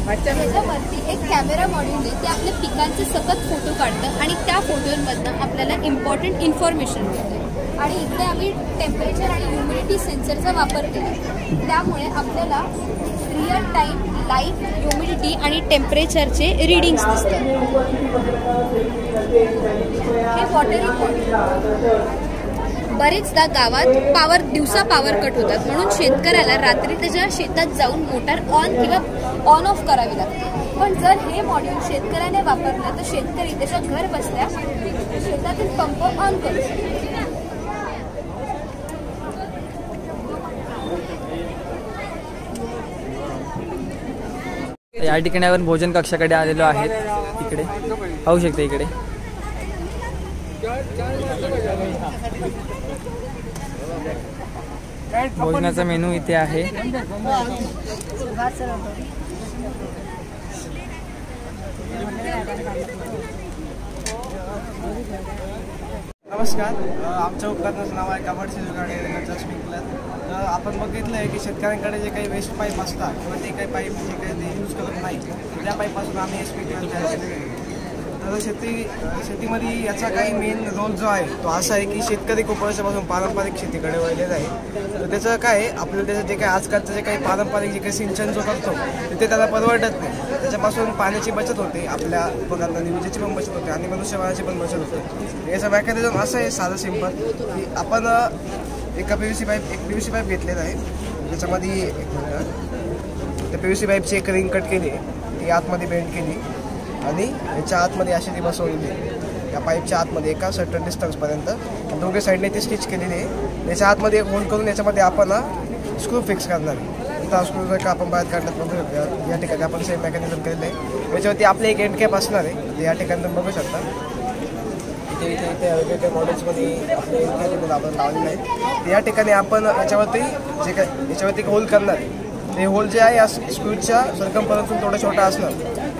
त्याच्यावरती एक कॅमेरा मॉड्यूल आहे, ते आपल्या पिकांचे सतत फोटो काढतं आणि त्या फोटोंमधनं आपल्याला इम्पॉर्टंट इन्फॉर्मेशन मिळते. आणि इथे आम्ही टेम्परेचर आणि ह्युमिडिटी सेन्सरचा वापर केला, त्यामुळे आपल्याला रिअल टाईम लाईव्ह ह्युमिडिटी आणि टेम्परेचरचे रीडिंग्स दिसतात. हे वॉटरिंग मॉड्यूल. बरेचदा गावात दिवसा पावर कट होतात म्हणून शेतकऱ्याला रात्री त्याच्या शेतात जाऊन मोटार ऑन किंवा ऑन ऑफ करावी लागते. पण जर हे मॉड्यूल शेतकऱ्याने वापरलं तर शेतकरी त्याच्या घर बसल्या शेतातील पंप ऑन करू शकतो. या ठिकाणी आपण भोजन कक्षाकडे आलेलो आहेत. इकडे पाहू शकता इकडे भोजनाचा मेनू इथे आहे. नमस्कार, आमच्या उपकरणाचं नाव आहे कबड शिजुगाडे रेनचा स्प्रिंकलर. तर आपण बघितलं आहे की शेतकऱ्यांकडे जे काही वेस्ट पाईप असतात किंवा ते काही पाईप जे काही ते यूज करत नाही त्या पाईपपासून आम्ही हे स्प्रिंकलर तयार केलेले आहे. तर शेतीमध्ये याचा काही मेन रोल जो आहे तो असा आहे की शेतकरी खूप वर्षापासून पारंपरिक शेतीकडे वळलेला आहे. तर त्याचं काय आपल्याला त्याचं जे काही आजकालचं जे काही पारंपरिक जे काही सिंचन जो करतो ते त्याला परवडत नाही. त्याच्यापासून पाण्याची बचत होते, आपल्या उपकरणांनी विजेची पण बचत होते आणि मनुष्यबळाची पण बचत होते. याचं मेकॅनिझम असं आहे साधं सिंपल की आपण एक PVC पाईप घेतलेला आहे. त्याच्यामध्ये त्या PVC पाईपची एक रिंग कट केली आहे, ती आतमध्ये बेंड केली आणि याच्या आतमध्ये अशी ती बसवलेली आहे. या पाईपच्या आतमध्ये एका सर्टन डिस्टन्सपर्यंत दोघे साईडने ती स्टिच केलेली आहे. याच्या आतमध्ये एक होल करून याच्यामध्ये आपण स्क्रू फिक्स करणार आहे. इथं स्क्रू जर का आपण बाहेर काढण्यात बघू शकतो. या ठिकाणी आपण सेम मेकॅनिझम केलेलं आहे. याच्यावरती आपले एक एंड कॅप असणार आहे, ते या ठिकाणी तुम्ही बघू शकता. इथे वेगवेगळ्या मॉडेल्समध्ये आपले एंड कॅप आपण लावलेलं आहे. या ठिकाणी आपण याच्यावरती होल करणार आहे. ते होल जे आहे या स्क्रूच्या सरकमपर्यंत थोडं छोटं असणार.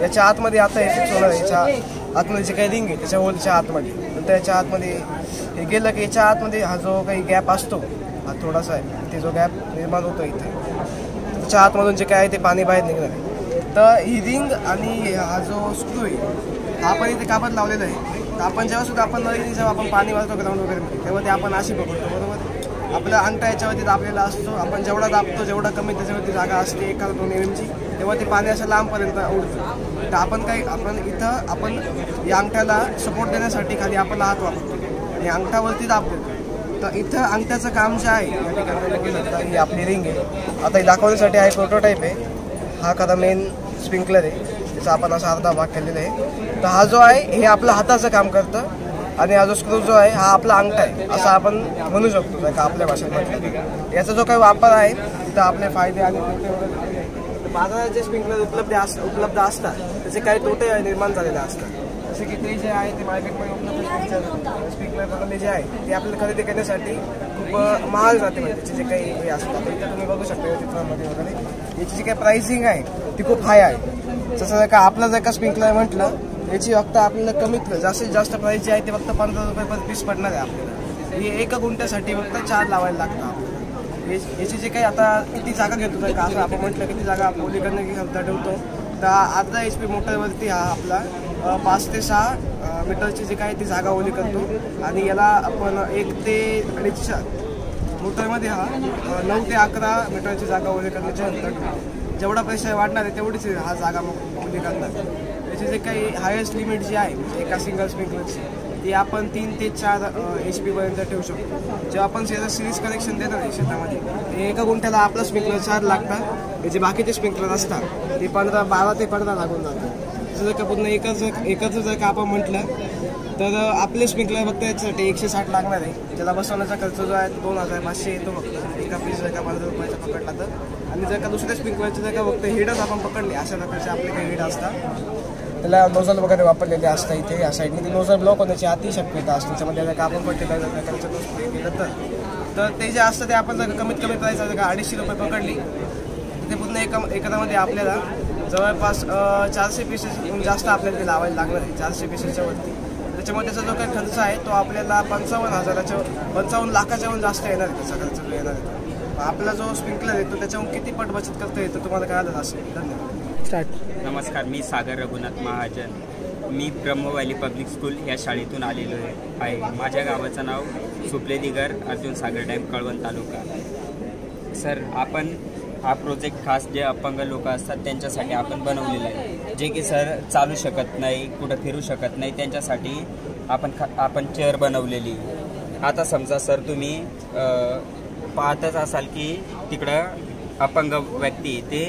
याच्या आतमध्ये आता हे फिक्स होणार आहे. याच्या आतमध्ये जे काही रिंग आहे त्याच्या होलच्या आतमध्ये, नंतर याच्या आतमध्ये हे गेलं की याच्या आतमध्ये हा जो काही गॅप असतो हा थोडासा आहे, ते जो गॅप निर्माण होतो इथे त्याच्या आतमधून जे काय आहे ते पाणी बाहेर निघणार आहे. तर ही रिंग आणि हा जो स्क्रू आहे हा पण इथे कापड लावलेला आहे. तर आपण जेव्हा आपण जेव्हा आपण पाणी वाजतो ग्राउंड वगैरे तेव्हा ते आपण अशी बघतो बरोबर. आपला अंगठा याच्यावरती दाबलेला असतो. आपण जेवढा दाबतो जेवढा कमी त्याच्यावरती जागा असते 1-2 mm तेव्हा ते पाणी असं लांबपर्यंत उडतं. तर आपण या अंगठ्याला सपोर्ट देण्यासाठी खाली आपण हात वापरतो आणि अंगठावरती दाब देतो. तर इथं अंगठ्याचं काम जे आहे या ठिकाणी ही आपली रिंग आहे. आता हे दाखवण्यासाठी हा एक प्रोटोटाईप आहे. हा खरा मेन स्प्रिंकलर आहे, त्याचा आपण असा अर्धा भाग केलेला आहे. तर हा जो आहे हे आपलं हाताचं काम करतं आणि हा जो स्क्रू जो आहे हा आपला अंगठा आहे असं आपण म्हणू शकतो का आपल्या भाषेत म्हटलं. याचा जो काही वापर आहे तिथं आपले फायदे आणि तोटे वगैरे. बाजारात जे स्प्रिंकलर उपलब्ध असतात त्याचे काही तोटे निर्माण झालेले असतात. जसे की ते जे आहे ते मार्केटमध्ये उपलब्ध स्प्रिंकलर बनवले जे आहे ते आपल्याला खरेदी करण्यासाठी खूप महाग जाते. म्हणजे त्याचे जे काही हे असतात इथं तुम्ही बघू शकता चित्रामध्ये वगैरे याची जी काही प्राइसिंग आहे ती खूप हाय आहे. जसं का आपलं जर का स्प्रिंकलर म्हटलं याची फक्त आपल्याला कमीत जास्तीत जास्त प्राईस जी आहे ते फक्त 15 रुपये पर पीस पडणार आहे आपल्याला. ही 1 गुंठ्यासाठी फक्त 4 लावायला लागतं आपल्याला. याची जे काही आता किती जागा घेतो का असं आपण म्हटलं किती जागा आपण ओली करण्याची क्षमता ठेवतो. तर अर्धा HP मोटरवरती हा आपला 5 ते 6 मीटरची जी काय ती जागा ओली करतो आणि याला आपण 1 ते 2.5 मोटरमध्ये हा 9 ते 11 मीटरची जागा ओली करण्याची नंतर जेवढा पैसा वाढणार आहे तेवढीच हा जागा ओली करणार. त्याची जे काही हायेस्ट लिमिट जी आहे एका सिंगल स्प्रिंकलरची ती आपण 3 ते 4 HP पर्यंत ठेवू शकतो. जेव्हा आपण सिरीज कनेक्शन देणार आहे शेतामध्ये 1 गुंठ्याला आपलं स्प्रिंकलर 4 लागतात. जे बाकीचे स्प्रिंकलर असतात ते 12 ते 15 लागून जातात. जर का पूर्ण एकच जर का आपण म्हटलं तर आपले स्प्रिंकलर फक्त याच्यासाठी 160 लागणार आहे. त्याला बसवण्याचा खर्च जो आहे 2500 येतो फक्त. एका पीस जर का 15 रुपयाचा पकडला तर. आणि जर का दुसऱ्या स्प्रिंकलरचे जर का फक्त हेडच आपण पकडले अशा प्रकारचे आपले काही हेड असतात त्याला नोझल वगैरे वापरलेले असतात. इथे या साईडने ती नोझल ब्लॉक होण्याची अति शक्यता असते. त्याच्यामध्ये जर का आपण फर्टिलायझर प्रकारचं स्प्रे केलं तर ते जे असतं ते आपण जर कमीत कमी प्राईस जर का 250 रुपये पकडली ते पूर्ण एकरामध्ये आपल्याला जवळपास 400 पीसेस जास्त आपल्याला ते लावायला लागणार आहे. 400 पीसेसच्या वरती. त्याच्यामुळे त्याचा जो काही खर्च आहे तो आपल्याला 55 लाखाच्याहून जास्त येणार आहे. त्याचा खर्च जो येणार आहे आपला जो स्प्रिंकलर आहे तो त्याच्याहून किती पट बचत करता येतं तुम्हाला कळालं असेल. धन्यवाद. नमस्कार, मी सागर रघुनाथ महाजन. मी ब्रह्मवैली पब्लिक स्कूल या शाळेतून आलेलो आहे. माझ्या गावाचं नाव सुपलेदिगर अर्जुन सागर डॅम, कळवण तालुका. सर, आपण हा प्रोजेक्ट खास जे अपंग लोक असतात त्यांच्यासाठी आपण बनवलेला आहे. जे की सर चालू शकत नाही, कुठं फिरू शकत नाही, त्यांच्यासाठी आपण चेअर बनवलेली. आता समजा सर तुम्ही पाहतच असाल की तिकडं अपंग व्यक्ती ते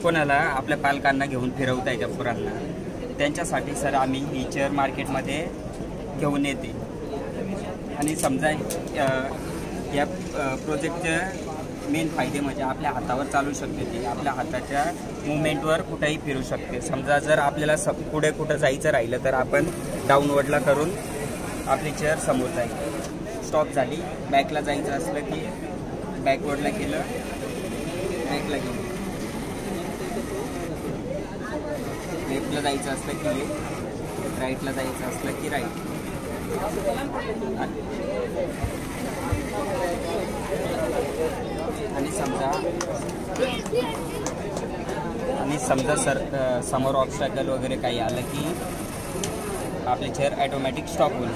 कोणाला आपल्या पालकांना घेऊन फिरवता येत्या पोरांना. त्यांच्यासाठी सर आम्ही ही चेअर मार्केटमध्ये घेऊन येते. आणि समजा या प्रोजेक्टचं मेन फायदे म्हणजे आपल्या हातावर चालू शकते ती, आपल्या हाताच्या मुवमेंटवर कुठेही फिरू शकते. समजा जर आपल्याला पुढे कुठं जायचं राहिलं तर आपण डाऊनवर्डला करून आपली चेअर समोर जाईल. स्टॉप झाली, बॅकला जायचं असलं की बॅकवर्डला केलं, बॅकला गेलं. लेफ्टला जायचं असलं की लेफ्ट, राईटला जायचं असलं की राईट. आणि समजा समोर ऑब्स्टॅकल वगैरे काही आलं की आपली चेअर ॲटोमॅटिक स्टॉप होईल.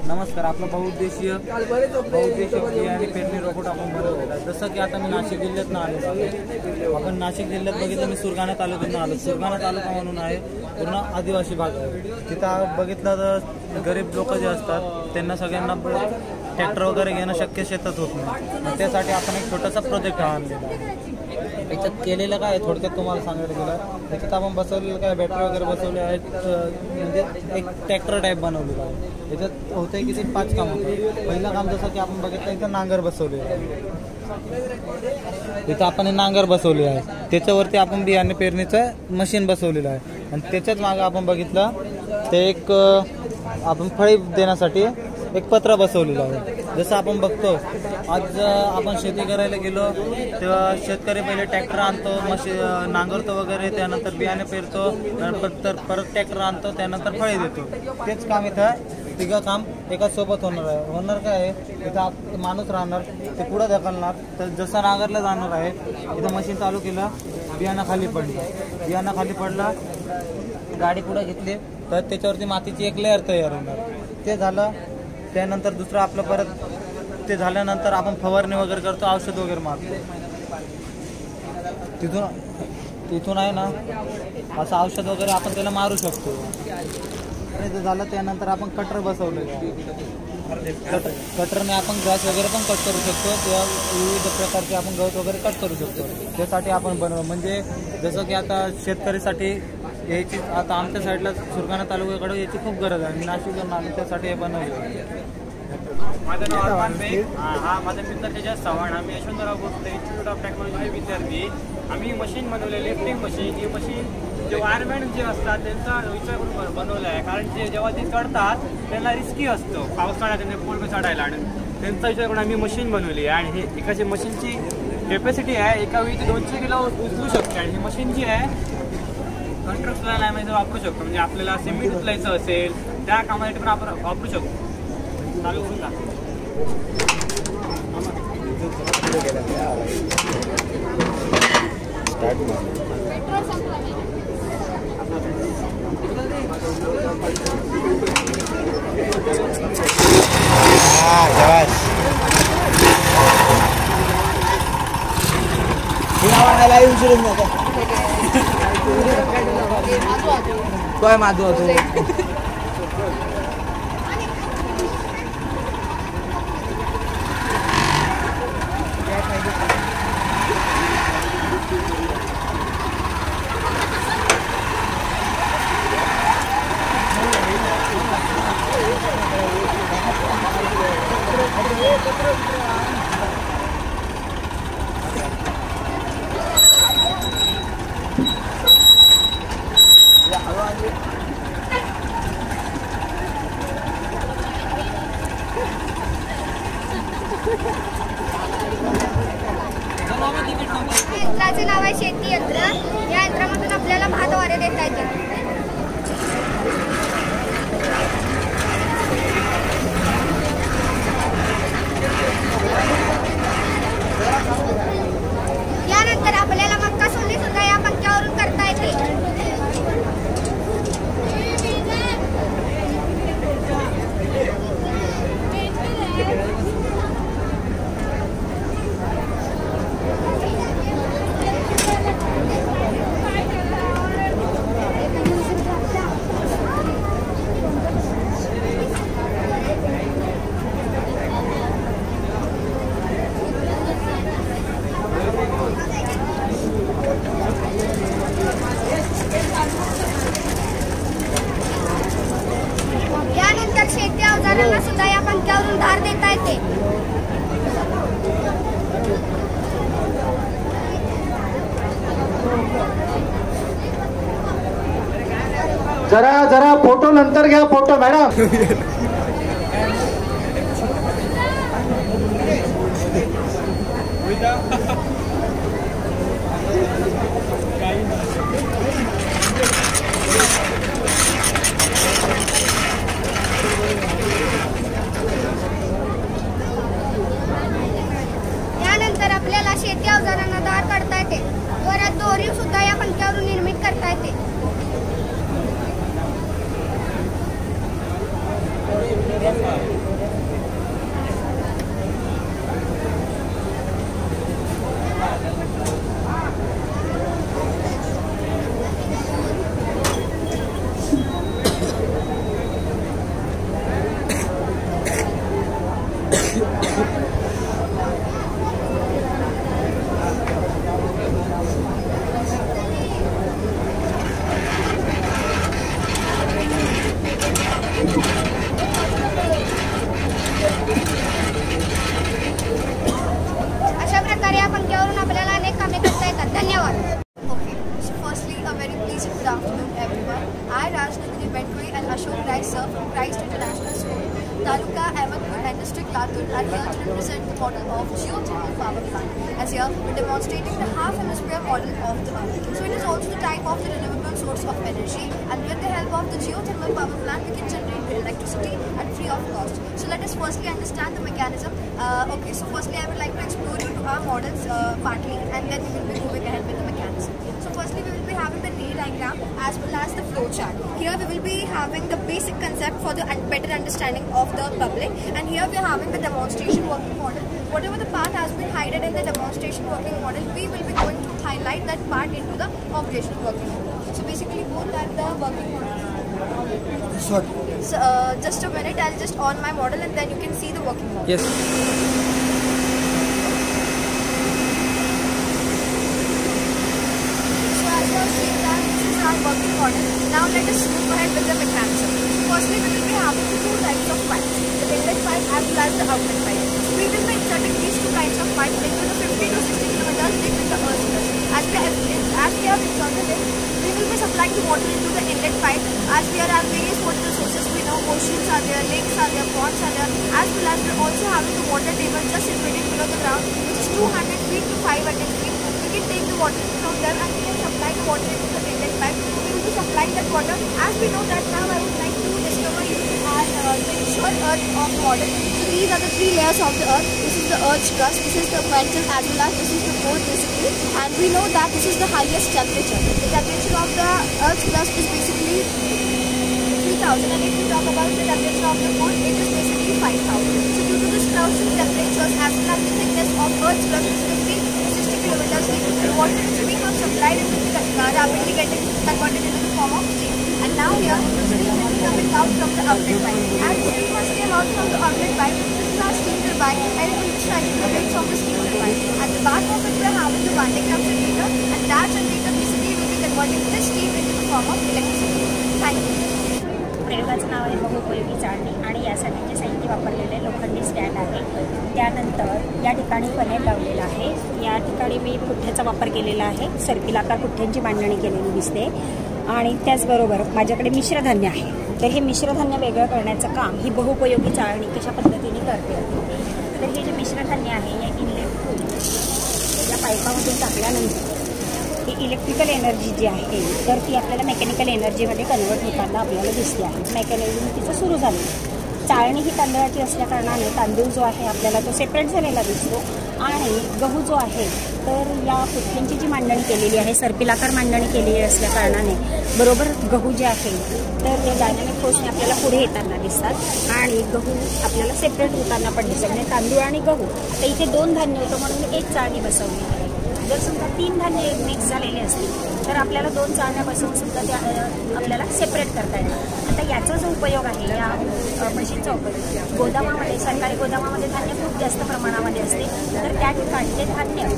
नमस्कार. आपला बहुउद्देशीय बियाणे पेरणी रोबोट आपण बनवलेला आहे. जसं की आता मी नाशिक जिल्ह्यातून आलेलो आहे. आपण नाशिक जिल्ह्यात बघितलं, मी सुरगाणा तालुक्यातून आलो. सुरगाणा तालुका म्हणून आहे, पूर्ण आदिवासी भाग आहे. तिथं बघितलं तर गरीब लोक जे असतात त्यांना सगळ्यांना ट्रॅक्टर वगैरे घेणं शक्य शेतात होत नाही. त्यासाठी आपण एक छोटासा प्रोजेक्ट आणलेला आहे. त्याच्यात केलेलं काय थोडक्यात तुम्हाला सांगायला गेलं, त्याच्यात आपण बसवलेलं काय बॅटरी वगैरे बसवले आहेत, म्हणजे एक ट्रॅक्टर टाईप बनवलेलं आहे. त्याच्यात होतंय की ते 5 काम होतं. पहिलं काम जसं की आपण बघितलं इथं नांगर बसवलेलं आहे. इथं आपण नांगर बसवले आहे, त्याच्यावरती आपण बियाणे पेरणीचं मशीन बसवलेलं आहे. आणि त्याच्याच मागं आपण बघितलं ते एक आपण फळी देण्यासाठी एक पत्र बसवलेलं आहे. जसं आपण बघतो आज आपण शेती करायला गेलो तेव्हा शेतकरी पहिले ट्रॅक्टर आणतो, नांगरतो वगैरे, त्यानंतर बियाणे पेरतो, त्यानंतर परत ट्रॅक्टर आणतो, त्यानंतर फळे देतो. तेच काम इथं तिघं काम एका सोबत होणार आहे. होणार काय आहे, इथं माणूस राहणार, ते पुढं ढकलणार. तर जसं नांगरला जाणार आहे इथं मशीन चालू केलं, बियाणं खाली पडला, गाडी पुढे घेतली तर त्याच्यावरती मातीची एक लेअर तयार होणार. ते झालं, त्यानंतर दुसरं आपलं परत ते झाल्यानंतर आपण फवारणी वगैरे करतो, औषध वगैरे मारतो. तिथून आहे ना असं औषध वगैरे आपण त्याला मारू शकतो. आणि ते झालं त्यानंतर आपण कटर बसवलेलं आहे. कटरने आपण ग्रास वगैरे पण कट करू शकतो किंवा विविध प्रकारचे आपण गवत वगैरे कट करू शकतो. त्यासाठी आपण म्हणजे जसं की आता शेतकरीसाठी याची आता आमच्या साईडला सुरगाणा तालुक्याकडे याची खूप गरज आहे. नाशिक आम्ही त्यासाठी हे बनवलं. माझं नाव अरमान बेग. हा माझा मित्र तेजस चव्हाण. आम्ही Yashwantrao Bhosale institute of technology विद्यार्थी. आम्ही मशीन बनवले, लिफ्टिंग मशीन. ही मशीन जे वायरमॅन जे असतात त्यांचा विचार करून बनवलं आहे, कारण ते जेव्हा ते चढतात त्यांना रिस्की असतं पावसाळ्यात त्यांना पूर्ण चढायला. आणि त्यांचा विचार करून आम्ही मशीन बनवली आहे. आणि हे एकाची मशीनची कॅपॅसिटी आहे, एका वेळी ते 200 किलो उचलू शकते. आणि ही मशीन जी आहे कंस्ट्रक्शन लाईनमध्ये वापरू शकतो, म्हणजे आपल्याला सिमेंट उचलायचं असेल त्या कामासाठी पण आपण वापरू शकतो. चालू सुद्धा काय माझं होतो यंत्राचे नाव आहे शेती यंत्र. या यंत्रामधून आपल्याला भात वारे देता येते. यानंतर आपल्याला मक्का सोलणी सुद्धा या पंख्यावरून करता येते. औजारांना सुद्धा या पंख्यावरून धार देता येते. जरा फोटो नंतर घ्या, फोटो मॅडम. यानंतर आपल्याला शेती अवजारांना धार काढता येते. वर दोरी सुद्धा या पंख्यावरून निर्मित करता येते. अशा प्रकारे या पंख्यावरून आपल्याला अनेक कामे करता येतात. धन्यवाद. Okay, so firstly, a very pleasant good afternoon, everyone. I, Rajnandini Bedri and Ashok Rai, sir, from Christ International School, Taluka, Ahmedpur, and District Latur, are here to represent the model of geothermal power plant. As here, we're demonstrating the half hemisphere model of the Earth. So it is also the type of the renewable source of energy, and with the help of the geothermal power plant, we can generate electricity at free of cost. So let us firstly understand the mechanism. Okay, so firstly, I would like to explore you to our models partly, and then we will be moving ahead with the mechanism. So firstly, we will be having the ray diagram as well as the flow chart. Here we will be having the basic concept for the better understanding of the public, and here we are having the demonstration working model. Whatever the part has been hidden in the demonstration working model, we will be going to highlight that part into the operational working model. So basically both are the working models. So just a minute, I'll just on my model and then you can see the working model. Yes. Our working model. Now let us move ahead with the mechanism. Firstly, we will be having two types of pipes, the inlet pipe as well as the outlet pipe. We will be inserting these two kinds of pipes into the 50 to 60 kilometers deep in the earth crust. As we have inserted it, we will be supplying the water into the inlet pipe. As we are having various water resources, we know oceans are there, lakes are there, ponds are there, as well as we are also having the water table just situated below the ground, which is 200 feet to 500 feet. We can take the water from there and we can supply the water into the inlet pipe. We will be supplying that water. As we know that now, I would like to discover you our the insured earth of model. So these are the three layers of the earth. This is the earth's crust, this is the mantle, as well as this is the core basically. And we know that this is the highest temperature. The temperature of the earth's crust is basically 3000, and if we talk about the temperature of the core, it is basically 5000. So due to this clouding temperatures as well as the thickness of earth's crust is 50 to 60 kilometers deep, the water which we have supplied into the rapidly getting converted into the form of steam. And now here, the steam will be coming out from the outlet pipe. As the steam has came out from the outlet pipe, this is our steam turbine, and it will be shining the rays from the steam turbine. At the back of it, we are having the winding up generator, and that generator basically will be converting this steam into the form of electricity. Thank you. प्रयोगाचं नाव आहे बहुउपयोगी चाळणी आणि यासाठी जे साहित्य वापरलेले लोखंडी stand आहे. त्यानंतर या ठिकाणी पनेल लावलेलं आहे. या ठिकाणी मी पुठ्ठ्याचा वापर केलेला आहे. सर्पिलाकार पुठ्ठ्यांची मांडणी केलेली दिसते. आणि त्याचबरोबर माझ्याकडे मिश्रधान्य आहे. तर हे मिश्रधान्य वेगळं करण्याचं काम ही बहुउपयोगी चाळणी कशा पद्धतीने करते. तर हे जे मिश्रधान्य आहे या इनलेट या पाईपामधून टाकल्यानंतर ही इलेक्ट्रिकल एनर्जी जी आहे तर ती आपल्याला मेकॅनिकल एनर्जीमध्ये कन्वर्ट होताना आपल्याला दिसते आहे. मेकॅनिझम तिचं सुरू झालं. चाळणी ही तांदळाची असल्याकारणाने तांदूळ जो आहे आपल्याला तो सेपरेट झालेला दिसतो. आणि गहू जो आहे तर या पुठ्ठ्यांची जी मांडणी केलेली आहे सर्पिलाकार मांडणी केलेली असल्याकारणाने बरोबर गहू जे आहे तर या डायनामिक फोर्सने आपल्याला पुढे येताना दिसतात आणि गहू आपल्याला सेपरेट होताना पण दिसत. म्हणजे तांदूळ आणि गहू आता इथे 2 धान्य होतं म्हणून मी 1 चाळणी बसवली आहे. जर समजा 3 धान्य मिक्स झालेले असतील तर आपल्याला 2 चाळण्या बसवून सुद्धा त्या आपल्याला सेपरेट करता येतात. आता याचा जो उपयोग आहे या मशीनचा उपयोग गोदामामध्ये सरकारी गोदामामध्ये धान्य खूप जास्त प्रमाणामध्ये असते, तर त्या ठिकाणी ते धान्य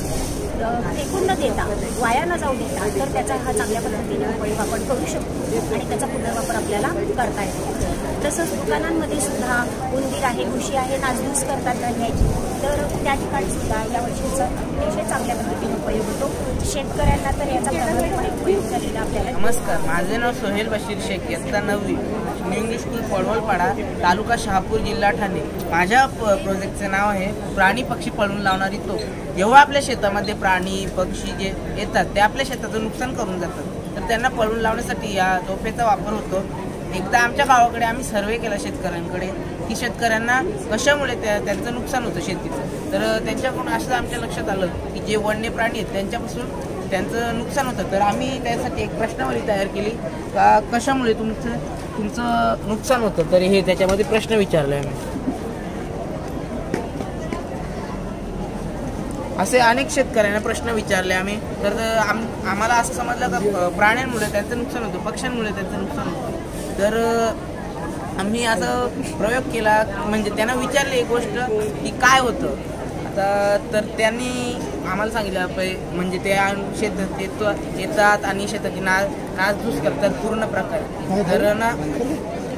फेकून न देता वाया न जाऊ देता तर त्याचा हा चांगल्या पद्धतीने उपयोग आपण करू शकतो आणि त्याचा पुनर्वापर आपल्याला करता येतो. तसंच दुकानांमध्ये सुद्धा उंदीर आहे, घुशी आहे, नासधूस करतात धान्याची, तर त्या ठिकाणी सुद्धा या मशीनचा अतिशय चांगल्या पद्धतीने उपयोग होतो. शेतकऱ्यांना तर याचा प्रभावीपणे उपयोग झालेला आपल्याला. नमस्कार, माझे नाव सोहेल बशीर शेख, इयत्ता 9वी, न्यू इंग्लिश स्कूल पडवलपाडा, तालुका शहापूर, जिल्हा ठाणे. माझ्या प्रोजेक्टचे नाव आहे प्राणी पक्षी पळून लावणारी तोफ. जेव्हा आपल्या शेतामध्ये प्राणी पक्षी जे येतात ते आपल्या शेताचं नुकसान करून जातात, तर त्यांना पळून लावण्यासाठी या तोफेचा वापर होतो. एकदा आमच्या गावाकडे आम्ही सर्वे केला शेतकऱ्यांकडे की शेतकऱ्यांना कशामुळे त्यांचं नुकसान होतं शेतीचं, तर त्यांच्याकडून असं आमच्या लक्षात आलं की जे वन्य प्राणी आहेत त्यांच्यापासून त्यांचं नुकसान होतं. तर आम्ही त्यासाठी एक प्रश्नावली तयार केली का कशामुळे तुमचं नुकसान होतं, तर हे त्याच्यामध्ये प्रश्न विचारले आम्ही. असे अनेक शेतकऱ्यांना प्रश्न विचारले आम्ही, तर आम्हाला असं समजलं का प्राण्यांमुळे त्यांचं नुकसान होतं, पक्ष्यांमुळे त्यांचं नुकसान होतं. तर आम्ही असं प्रयोग केला, म्हणजे त्यांना विचारले एक गोष्ट की काय होतं आता, तर त्यांनी आम्हाला सांगितलं म्हणजे ते शेतात येतात आणि शेताची नासधूस करतात पूर्ण प्रकारे. तर ना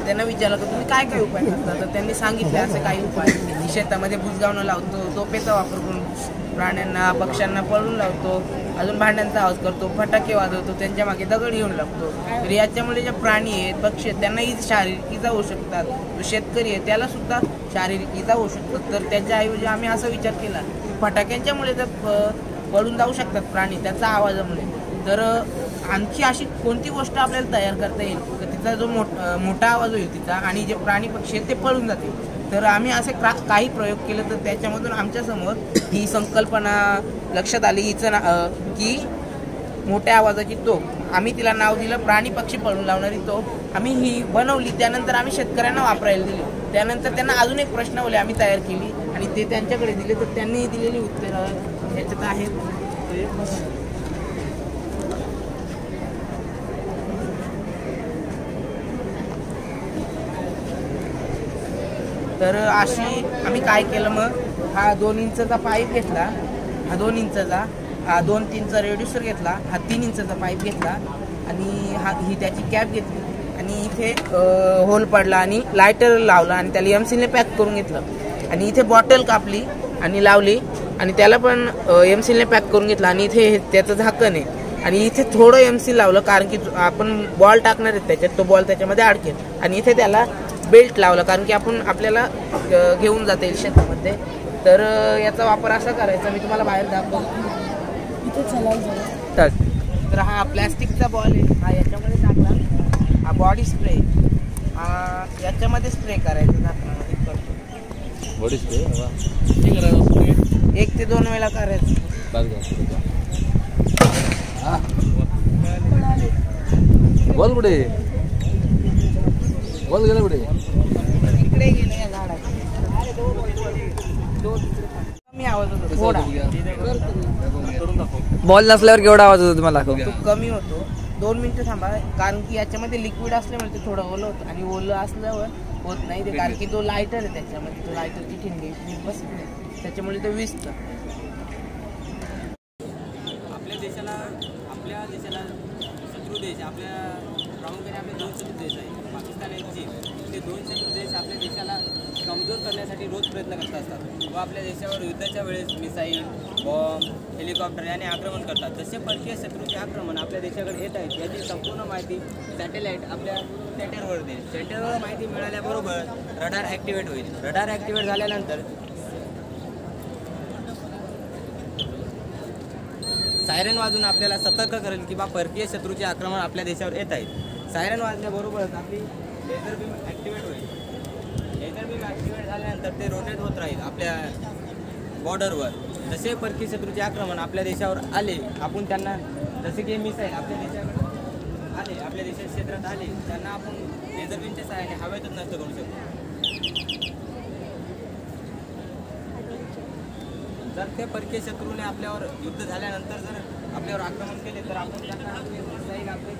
त्यांना विचारलं की तुम्ही काय काय उपाय करता, तर त्यांनी सांगितले असे काही उपाय की शेतामध्ये बुजगावणं लावतो, तोफेचा वापर करून प्राण्यांना पक्ष्यांना पळून लावतो, अजून भांड्यांचा आवाज करतो, फटाके वाजवतो, त्यांच्या मागे दगड येऊन लागतो. तर याच्यामुळे जे प्राणी आहेत पक्षी आहेत त्यांनाही शारीरिक इजा होऊ शकतात, जो शेतकरी आहे त्याला सुद्धा शारीरिक इजा होऊ शकतात. तर त्याच्याऐवजी आम्ही असा विचार केला फटाक्यांच्यामुळे तर पळून जाऊ शकतात प्राणी त्याचा आवाजामुळे, तर आणखी अशी कोणती गोष्ट आपल्याला तयार करता येईल तर तिचा जो मोठा आवाज होईल तिचा आणि जे प्राणी पक्षी आहेत ते पळून जातील. तर आम्ही असे काही प्रयोग केले, तर त्याच्यामधून आमच्यासमोर ही संकल्पना लक्षात आली की मोठ्या आवाजाची तोफ. आम्ही तिला नाव दिलं प्राणी पक्षी पळून लावणारी तोफ. आम्ही ही बनवली, त्यानंतर आम्ही शेतकऱ्यांना वापरायला दिली. त्यानंतर त्यांना अजून एक प्रश्नावली आम्ही तयार केली आणि ते त्यांच्याकडे दिले, तर त्यांनी दिलेली उत्तरं याच्यात आहेत. तर अशी आम्ही काय केलं, मग हा 2 इंचचा पाईप घेतला, हा 2 इंचचा, हा 2-3चा रेड्युसर घेतला, हा 3 इंचचा पाईप घेतला आणि ही त्याची कॅप घेतली आणि इथे होल पडला आणि लायटर लावला आणि त्याला एमसीलने पॅक करून घेतलं आणि इथे बॉटल कापली आणि लावली आणि त्याला पण एमसीलने पॅक करून घेतला आणि इथे त्याचं झाकण आहे आणि इथे थोडं एमसील लावलं कारण की आपण बॉल टाकणार आहेत त्याच्यात, तो बॉल त्याच्यामध्ये अडकेल आणि इथे त्याला बेल्ट लावला कारण की आपल्याला घेऊन जाता येईल शेतामध्ये. तर याचा वापर असा करायचा, मी तुम्हाला बाहेर दाखवतो. तर हा प्लॅस्टिकचा बॉल आहे, हा याच्यामध्ये टाकला, हा बॉडी स्प्रे, हा याच्यामध्ये स्प्रे करायचा झाकणामध्ये करतो. बॉडी स्प्रे 1 ते 2 वेळा करायचं. बॉल कुठे बॉल गेला कुठे इकडे गेले या झाडात कमी आवाज होतो थोडा. बॉल नसल्यावर केवढा आवाज होतो तुम्हाला? तो कमी होतो. 2 मिनिटं थांबा कारण की याच्यामध्ये लिक्विड असल्यामुळे ते थोडं ओलं होतं आणि ओलं असल्यावर होत नाही ते कारण की तो लायटर आहे त्याच्यामध्ये, तो लायटरची ठिणगी बस त्याच्यामुळे ते विजतं. आपल्या देशाला शत्रू देश आपल्या प्रामुख्याने आपले 2 शत्रू देश आहे, पाकिस्तान आणि चीन. ते 2 शत्रू देश आपल्या देशाला कमजोर करण्यासाठी रोज प्रयत्न करत असतात व आपल्या देशावर युद्धाच्या वेळेस मिसाईल, बॉम्ब, हेलिकॉप्टर याने आक्रमण करतात. जसे परकीय शत्रूचे आक्रमण आपल्या देशाकडे येत आहेत याची संपूर्ण माहिती सॅटेलाईट आपल्या सेंटरवर देईल. सेंटरवर माहिती मिळाल्याबरोबर रडार ॲक्टिवेट होईल. रडार ॲक्टिवेट झाल्यानंतर सायरन वाजून आपल्याला सतर्क करेल की बा परकीय शत्रूचे आक्रमण आपल्या देशावर येत आहेत. सायरन वाजल्याबरोबरच आपली लेझर बीम ॲक्टिवेट होईल. लेझर बीम ॲक्टिवेट झाल्यानंतर ते रोटेट होत राहील आपल्या बॉर्डरवर. जसे परकीय शत्रूचे आक्रमण आपल्या देशावर आले, आपण त्यांना जसे की मिसाईल आपल्या देशाकडे आले, आपल्या देशाच्या क्षेत्रात आले, त्यांना आपण लेझर बीमच्या सहाय्याने हवेतच नष्ट करू शकतो. जर ते परकीय शत्रूने आपल्यावर युद्ध झाल्यानंतर जर आपल्यावर आक्रमण केले तर आपण त्यांना मिसाईल आपले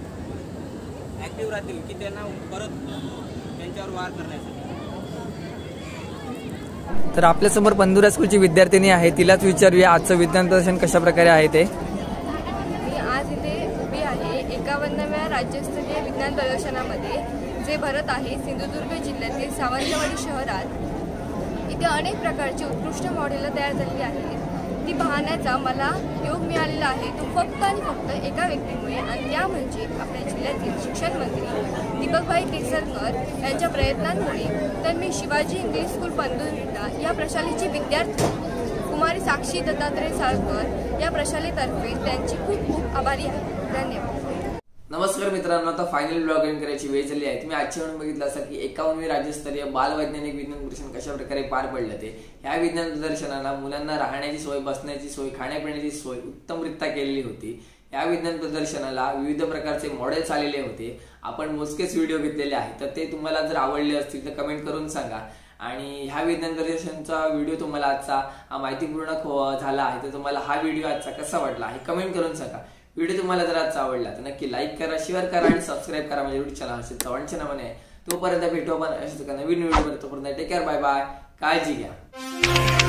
ॲक्टिव्ह राहतील की त्यांना परत त्यांच्यावर वार करण्यासाठी. तर आपल्यासमोर पंधुरा स्कूलची विद्यार्थिनी आहे, तिलाच विचारूया आजचं विज्ञान प्रदर्शन कशा प्रकारे आहे ते. मी आज इथे उभी आहे 51व्या राज्यस्तरीय विज्ञान प्रदर्शनामध्ये, जे भरत आहे सिंधुदुर्ग जिल्ह्यातील सावंतवाडी शहरात. इथे अनेक प्रकारची उत्कृष्ट मॉडेलं तयार झालेली आहेत. ती पाहण्याचा मला योग मिळालेला आहे तो फक्त आणि फक्त एका व्यक्तीमुळे, आणि त्या म्हणजे आपल्या जिल्ह्यातील शिक्षण मंत्री दीपकभाई केसरकर यांच्या प्रयत्नांमुळे. तर मी शिवाजी इंग्लिश स्कूल पंधुर्विटा या प्रशालेची विद्यार्थी कुमारी साक्षी दत्तात्रय साळकर या प्रशालेतर्फे त्यांची खूप खूप आभारी आहे. धन्यवाद. नमस्कार मित्रांनो, आता फायनल ब्लॉग एंड करायची वेळ झाली आहे. तुम्ही आजच्या वेळी बघितलं असाल की 51वी राज्यस्तरीय बालवैज्ञानिक विज्ञान प्रदर्शन कशा प्रकारे पार पडलं ते. या विज्ञान प्रदर्शनाला मुलांना राहण्याची सोय, बसण्याची सोय, खाण्यापिण्याची सोय उत्तमरित्या केलेली होती. या विज्ञान प्रदर्शनाला विविध प्रकारचे मॉडेल्स आलेले होते. आपण मोजकेच व्हिडिओ घेतलेले आहेत, तर ते तुम्हाला जर आवडले असतील तर कमेंट करून सांगा. आणि ह्या विज्ञान प्रदर्शनचा व्हिडिओ तुम्हाला आजचा माहितीपूर्ण झाला आहे, तर तुम्हाला हा व्हिडिओ आजचा कसा वाटला हे कमेंट करून सांगा. व्हिडिओ तुम्हाला जर आजचा आवडला तर नक्की लाईक करा, शेअर करा आणि सबस्क्राईब करा माझ्या युट्यूब चॅनल हर्षद चव्हाणच्या नावाने. तोपर्यंत भेटू आपण अशाच एका नवीन व्हिडिओमध्ये. तोपर्यंत टेक केअर, बाय बाय, काळजी घ्या.